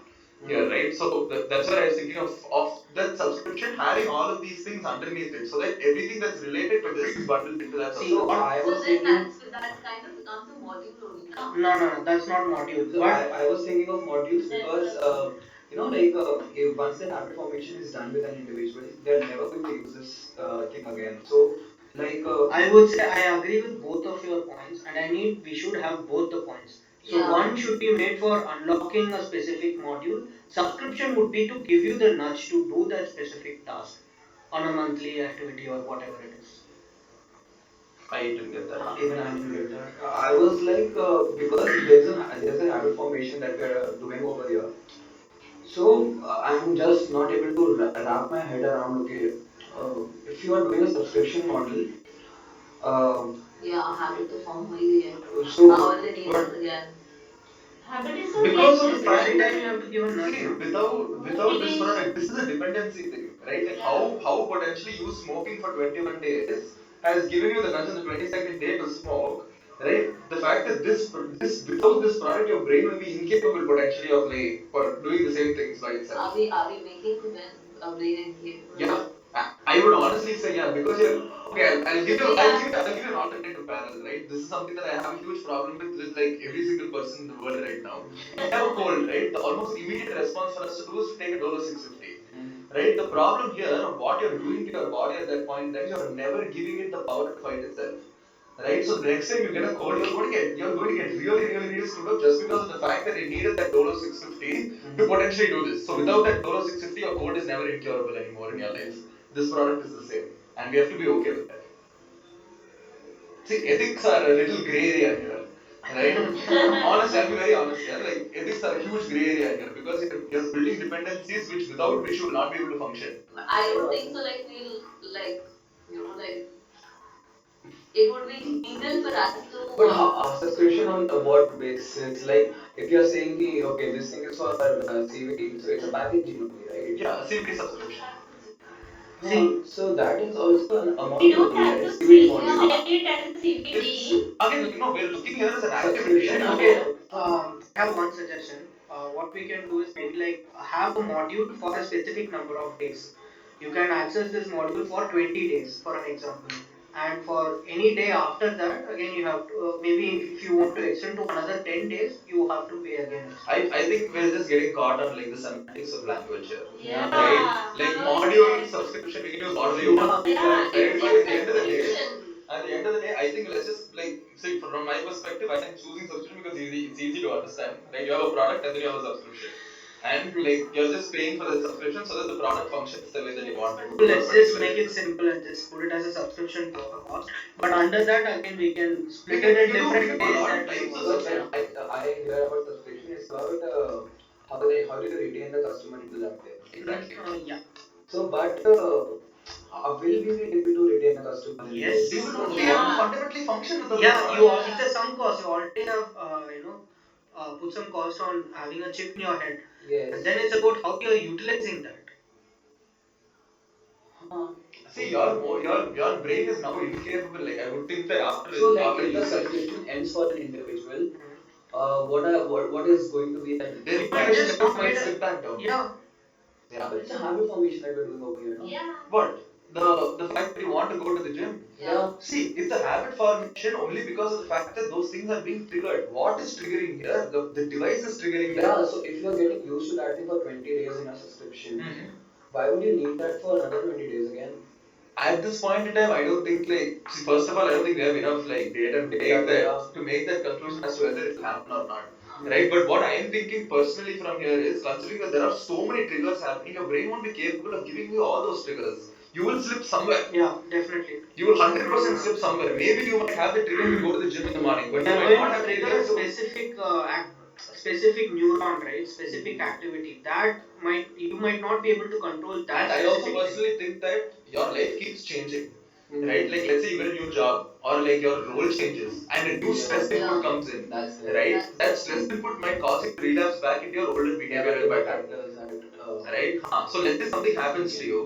here, right? So that's what I was thinking of that subscription having all of these things underneath it, so that everything that's related to this is bundled into that subscription. So I was So then thinking. that kind of becomes a module only, no? No, that's not module. So I was thinking of modules because like if once the habit formation is done with an individual, they're never going to use this thing again. So like I would say I agree with both of your points, and we should have both the points. So Yeah. one should be made for unlocking a specific module. Subscription would be to give you the nudge to do that specific task on a monthly activity or whatever it is. I didn't get that. even I didn't get that. I was like because there's a habit formation that we're doing over here. So I'm just not able to wrap my head around. Okay, if you are doing a subscription model, uh, Yeah, habit to form again. so Our lineage again. Habit is not Because like of the this. fact Every time you have to give a nudge. see, No? without this product, this is a dependency thing, right? Like Yeah. how potentially you smoking for 21 days has given you the nudge on the 22nd day to smoke, right? The fact that this without this product, your brain will be incapable potentially of like for doing the same things by itself. Are we making a brain incapable? Yeah, I would honestly say yeah, because you're okay. I'll give you an alternative parallel, right? This is something that I have a huge problem with like every single person in the world right now. We have a cold, right? The almost immediate response for us to do is to take a Dolo 650, right? The problem here of what you're doing to your body at that point, then you're never giving it the power to fight itself. right? So the next time you get a cold, you're going to get really, really, really screwed up just because of the fact that it needed that Dolo 650 to potentially do this. So without that Dolo 650, your cold is never incurable anymore in your life. This product is the same, and we have to be okay with that. See, ethics are a little gray area here, right? Honestly, I'll be very honest here. Like, ethics are a huge gray area here because you're building dependencies without which you will not be able to function. I don't think so. Like we'll like like it would be legal for us to. But subscription on what basis? Like, if you're saying ki, okay, this thing is for CVD, so it's a packaging only, right? Yeah, a CBD subscription. See, So that is also an amount We don't only, have right? to CVD sell module. it as a CBD. Again, we're looking here as an activity. Subscription. okay, I have one suggestion. What we can do is maybe like have a module for a specific number of days. You can access this module for 20 days, for an example. And for any day after that, again, you have to, maybe if you want to extend to another 10 days, you have to pay again extra. I think we're just getting caught on like the semantics of language here. Yeah. Right? Like module subscription, we can use whatever you want. Yeah, Right? it's But just subscription. at the end of the day, I think let's just like see from my perspective, I think choosing subscription because it's easy to understand. Right? You have a product and then you have a subscription. And like you're just paying for the subscription so that the product functions the way that you want it So to. let's just make it simple and just put it as a subscription cost. But under that, again, we can split it in different days that we types of want. Because when I hear about subscription, it's about how do you retain the customer into that thing? Exactly. Yeah. So, but will we be able to retain the customer? Yes. You will not be able to fundamentally function without the Yeah, product. you are, it's a sunk cost. You already have put some cost on having a chip in your head. Yes. And then it's about how you are utilizing that. See, your brain is now incapable. Like I would think that after So, like, after if the usage, subscription ends for an individual, what is going to be the their You can cognition just levels might complete slip back down. Yeah. Yeah. But it's a habit formation that we're doing over here, no? Yeah. What? The fact that you want to go to the gym. Yeah. See, it's a habit formation only because of the fact that those things are being triggered. What is triggering here? The device is triggering Yeah, that. so if you're getting used to that thing for 20 days in a subscription, Mhm. why would you need that for another 20 days again? At this point in time, I don't think like see, first of all, I don't think we have enough like data to make that conclusion as to whether it will happen or not. Right? But what I am thinking personally from here is considering that there are so many triggers happening, your brain won't be capable of giving you all those triggers. You will slip somewhere. Yeah, definitely. You will 100% slip somewhere. Maybe you might have the trigger to go to the gym in the morning, but We you are might going not to have trigger trigger a to. specific neuron, right? Specific activity that you might not be able to control that And I also specific thing. personally think that your life keeps changing. Mhm. Right? Like let's say you get a new job or like your role changes and a new stress input comes in. That's the Right? That stress input might cause you to relapse back into your older behavioral pattern. factors that Right? So let's say something happens to you.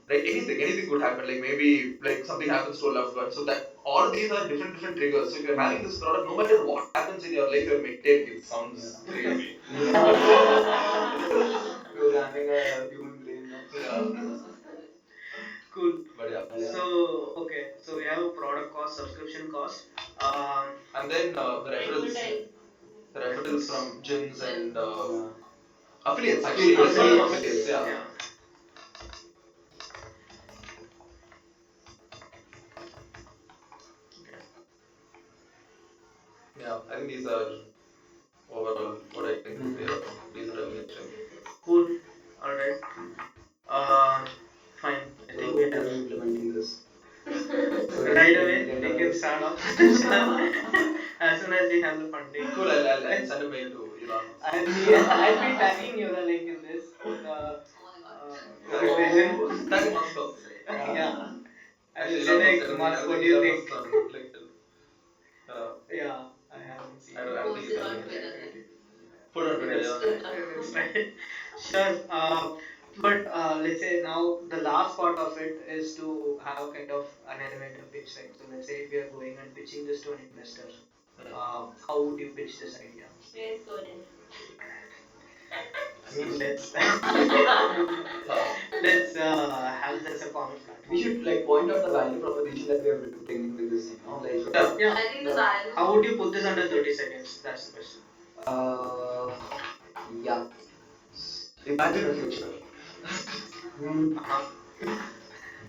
Right? Anything could happen. Like maybe like something happens to a loved one. So that all of these are different triggers. So if you're having this product, no matter what happens in your life, you're maintaining. It sounds crazy. programming a human brain, no? Yeah. Cool. But yeah. So okay, so we have a product cost, subscription cost. And then the referrals from gyms and affiliates actually. Let's call them affiliates. Yeah. Yeah. Yeah. I think these are overall what I think would be a decent revenue stream. Cool. All right. Fine. I So think we when are have you implementing this? right away. We can start off as soon as we have the funding. Cool. I'll send a mail to Elon. I'll be tagging Neuralink in this. Vision. Tag Musk. Yeah. I will Actually, say Elon Musk. like, Mark, what do you think? Yeah, I haven't seen I it. don't think he's having it. Put on Twitter. Yeah. That's right. Sure. But let's say now the last part of it is to have a kind of an elevator pitch, right? So let's say if you are going and pitching this to an investor, how would you pitch this idea? Yes, go ahead. I mean, let's have this a common platform. We should like point out the value proposition that we are bringing with this thing, no? Like, Yeah. I think the value. How would you put this under 30 seconds? That's the question. uh, yeah. Imagine the future.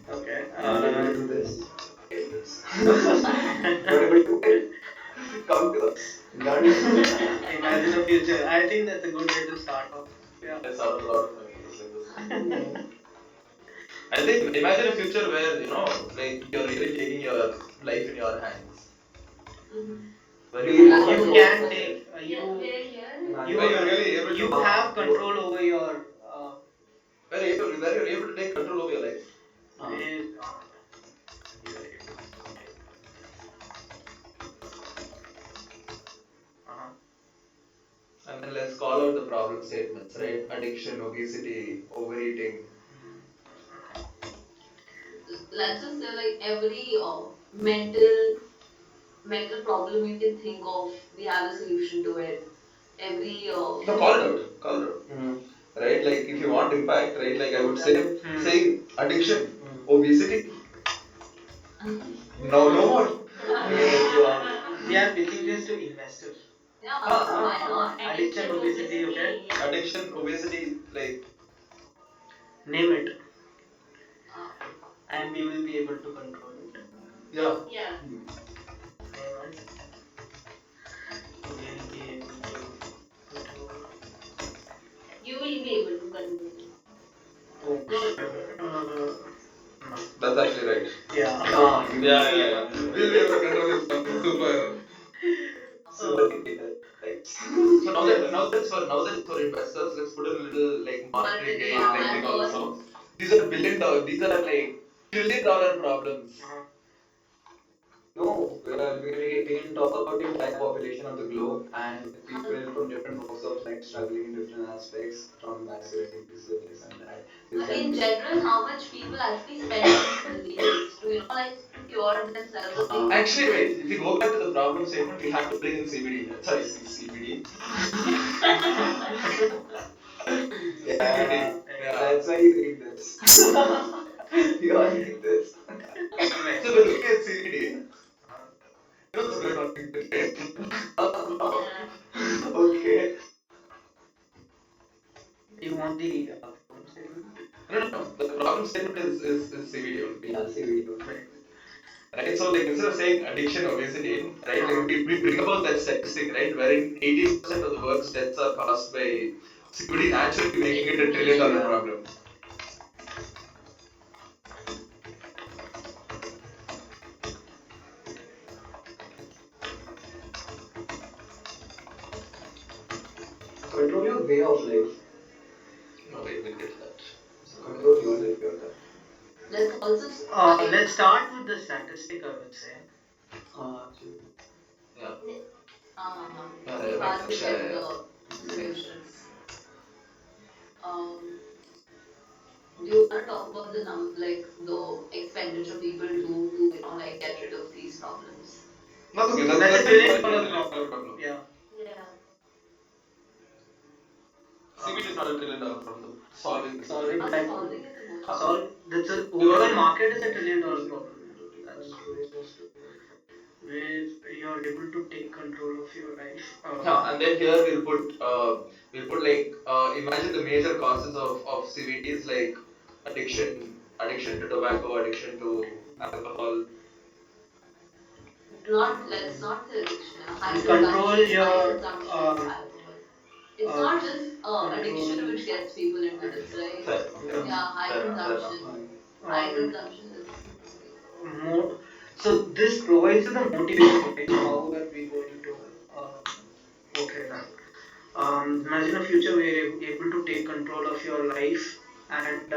Okay. Am I able to do this? this. Whatever you get, come to us. Done. Imagine a future. I think that's a good way to start off. Yeah. I saw a lot of my videos like this. I think imagine a future where like you're really taking your life in your hands. Where Be you You can take Yeah, where here? you where you're really able you to have control over your where you're able to take control over your life. where you are able to take. Uh-huh. And then let's call out the problem statements, right? Addiction, obesity, overeating. Let's just say like every mental problem you can think of, we have a solution to it. Every No, call it out. Call it out. Right? Like if you want impact, right? Like I would say saying addiction, obesity. No, no more. We are pitching this to investors. yeah, Ah, why not? Addiction, obesity, okay? Yeah. addiction, obesity, like Name it, Uh, and we will be able to control it. yeah. Yeah. Name it. We'll be able to control. You will be able to control it. Oh, no, no. That's actually right. Yeah. Yeah. We'll be able to control it. Super. Uh, Super dictator. Right. So now that it's for investors, let's put in a little like monetary gain yeah, like my thing God. also. These are these are like $1 trillion problems. No, we can talk about the entire population of the globe and people from different walks of life struggling in different aspects, from vascular disease, this and that. This can In be. general, how much people actually spend on diseases to like to cure themselves. Like, Actually, wait. If you go back to the problem statement, we have to bring in CBD. Sorry, CBD. Yeah, CBD. Yeah. that's why you need this. You all need this. So we're looking at CBD. What's going on? Yeah. Okay. you want the problem statement? No. The problem statement is CBD only. Yeah, see video. Right. Right? So like instead of saying addiction, obesity, right? Like we bring about that statistic, right? Wherein 80% of the world's deaths are caused by CBD naturally making it a $1 trillion Yeah. problem. Control your way of life. No, wait, we'll get to that. Control your life, your time. let's also Let's start with the statistic, I would say. Actually. Yeah. so fast to get Yeah. the solutions. Um, do you want to talk about the like the expenditure people do to like get rid of these problems? That's okay. That's a That's trillion like a dollar $1 trillion problem. problem. Yeah. Yeah. CBD is not a $1 trillion problem. Solving this. Solving Not type solving it is what. solve that's a overall market is $1 trillion problem. That's where you're able to take control of your life. Yeah, and then here we'll put like imagine the major causes of CBDs like addiction, addiction to tobacco, addiction to alcohol. Let's not say addiction. Control High your consumption of um, alcohol. It's uh, not just addiction control which gets people into this, right? Fair. yeah. Yeah, high Fair enough. Fair enough. consumption. High um, consumption is more. So this provides you the motivation, right? How are we going to portray that? Imagine a future where you're able to take control of your life and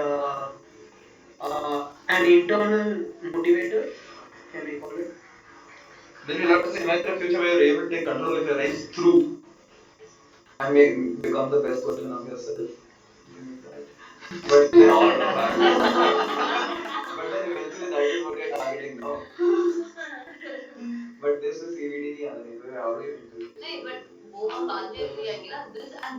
an internal motivator, can we call it? Then we'll have to say imagine a future where you're able to take control of your life through. And make become the best version of yourself. You need that. But No, no, man. but then eventually that is what you're targeting now. But this is CBD नहीं आता नहीं how do you enter this? नहीं, but वो हम बाद में ले आएंगे ना.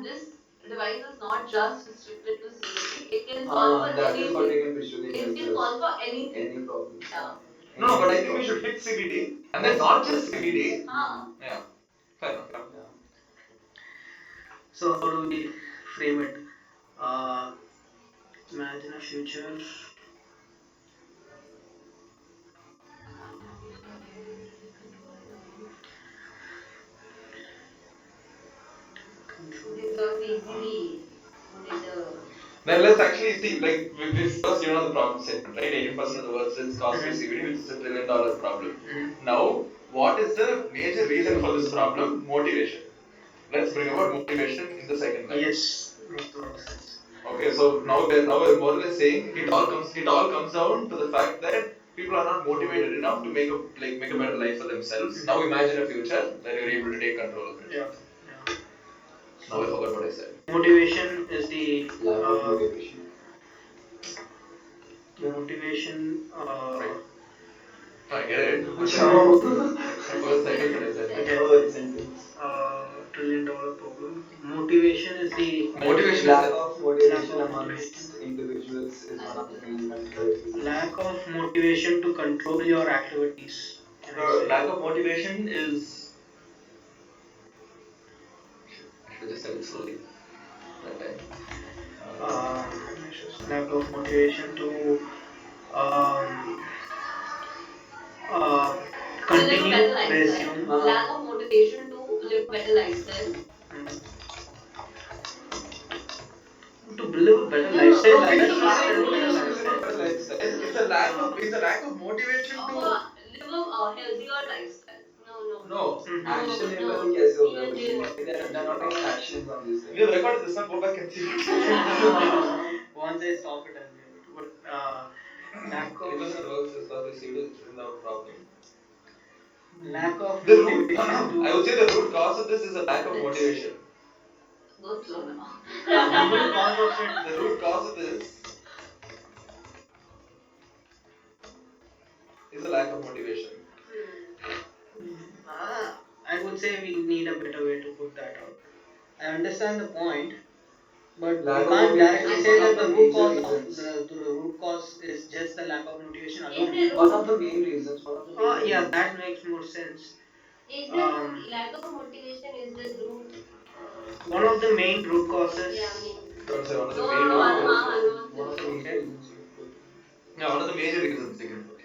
This device is not just restricted to CBD. It can solve for That is what anything. we can pitch to the It can investors. solve for anything. Any problem. Yeah. No, but I think we should hit CBD and then not just CBD. Yeah. Fair enough. Yeah. So how do we frame it? Uh, Imagine a future Then let's actually see, like, we've first given out the problem statement, right? 18% of the world's deaths caused by CBD, which is a $1 trillion problem. Now, what is the major reason for this problem? Motivation. Let's bring about motivation in the second line. Yes, makes a lot of sense. Okay, so now we're more or less saying it all comes down to the fact that people are not motivated enough to make a better life for themselves. Now imagine a future that you're able to take control of it. Yeah, yeah. Now I forgot what I said. Motivation is the Lack of motivation. motivation. Right. I get it. Ciao. First sentence that I said. Okay. Oh, the sentence. $1 trillion problem. Motivation is the Motivation Lack is of motivation Lack of amongst individuals is one of the main mental health diseases. lack of motivation to control your activities. Can I say? lack of motivation is. I should have just said it slowly that time. Lack of motivation to um, uh, To live a better continue, lifestyle. resume. Lack of motivation to live a better lifestyle. Mm. To live a better No, no, lifestyle. no, It's to a live lack a of better motivation to live a lifestyle. better lifestyle. It's a lack of motivation to. Live a healthier lifestyle. No, no. No. Actionable No. कैसे होगा Even कुछ Jin. नहीं they're not taking actions on these We things. have recorded this one. Go back and see what. Once I stop it, I'll be able to. But lack of 80% of the world's is caused by CBD, it's written down problem. lack of The root, motivation to I would say the root cause of this is a lack of motivation. Go slow now. the root cause of it. The root cause of this is a lack of motivation. I would say we need a better way to put that out. I understand the point, but Lack you of can't motivation directly is say one of that the the root major cause of reasons. the root cause is just the lack of motivation Is alone. the One root? of the main reasons. One of the major Yeah, reasons. that makes more sense. Is the root lack of motivation? Is the root? One of the main root causes. Yeah, I mean. I would say one of the No, main no, root I causes. know. One of the major reasons you put. Yeah, one of the major reasons they can put.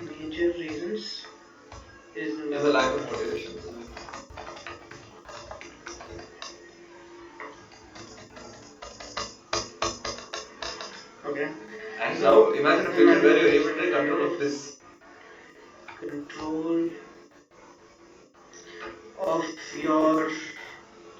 Major reasons is Is a lack of motivation. okay. And So, now imagine a future where you're able to take control of this. Control of your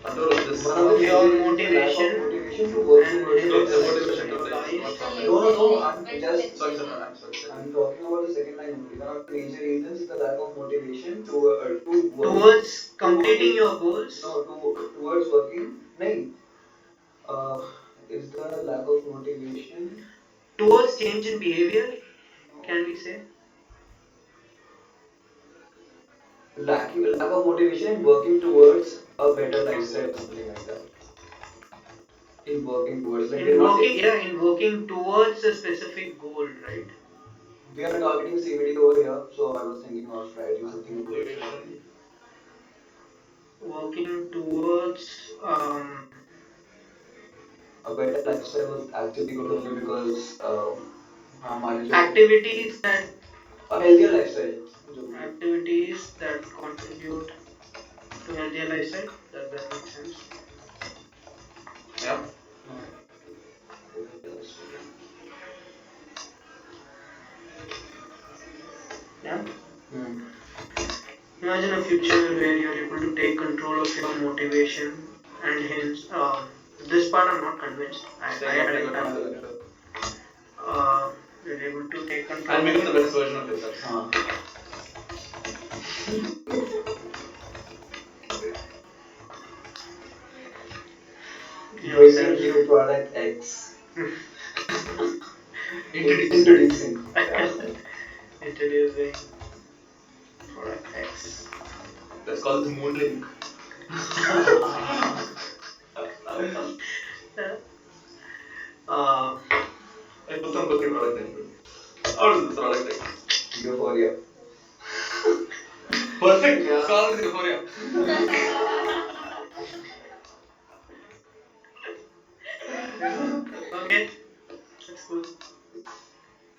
Control of this. One of the of major your reasons is lack of motivation motivation to work and towards hence Don't say better motivation, lifestyle. don't your say. life. No, I'm just. Sorry, I'm sorry. I'm talking about the second line only. One of the major reasons is the lack of motivation to work Towards to completing your goals. no towards working. No, is the lack of motivation. Towards change in behavior, No, can we say? lack of motivation in working towards a better lifestyle, something like that. In working towards, like they're not. In working towards a specific goal, right? We are targeting CBD over here, so I was thinking of writing something towards that. Motivation. Working towards A better lifestyle was actually good only because activities that a healthier lifestyle. activities that contribute to healthier lifestyle. Does that make sense? Yeah. Yeah. Hmm. Imagine a future where you're able to take control of your motivation and hence this part I'm not convinced. I hadn't done. Uh, you're able to take control. And become the best version of yourself. Bringing you product X. Introducing. Introducing product X. Let's call this Moonlink. I put some good product anyway. How is this product X? Euphoria. Perfect. Yeah. Call this Euphoria. Okay, that's cool.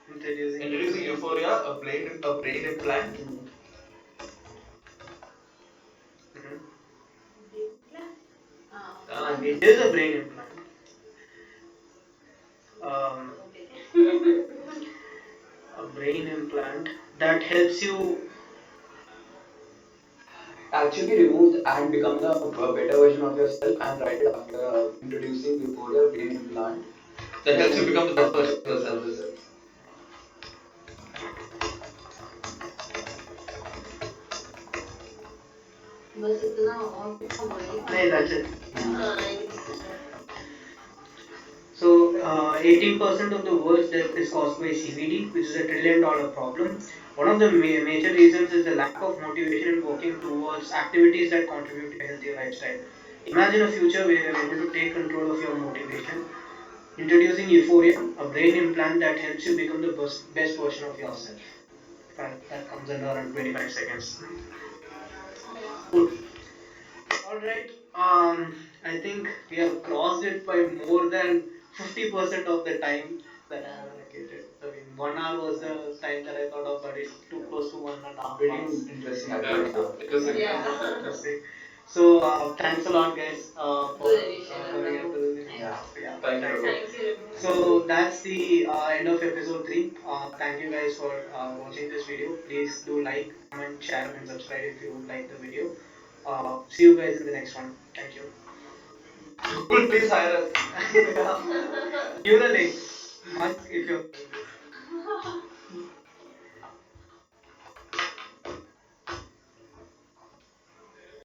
Introducing Euphoria, a brain implant. Mm-hmm. It is a brain implant. Um, a brain implant that helps you. actually removed and becoming a better version of yourself, and right after introducing Euphoria brain implant That that helps you helps become you the become best the version best of version yourself. of yourself. बस इतना और वही No, that's it. हाँ, I guess. So, 18% of the world's death is caused by CVD, which is a $1 trillion problem. One of the major reasons is the lack of motivation in working towards activities that contribute to a healthier lifestyle. Imagine a future where you're able to take control of your motivation. Introducing Euphoria, a brain implant that helps you become the best version of yourself. That comes under around 25 seconds. Cool. All right. I think we have crossed it by more than 50% of the time that I have allocated. I mean, 1 hour was the time that I thought of, but it's too close to 1.5 Pretty hours. interesting Yeah, actually. interesting. Yeah. Interesting. So, thanks a lot, guys, for good initiative, coming Raghu. up with this. Yeah. Yeah, Thank you, thanks. Raghu. Thank you, Raghu. So that's the end of episode 3. Thank you guys for watching this video. Please do like, comment, share, and subscribe if you like the video. See you guys in the next one. Thank you. Google, please hire us. Neuralink. Musk if you're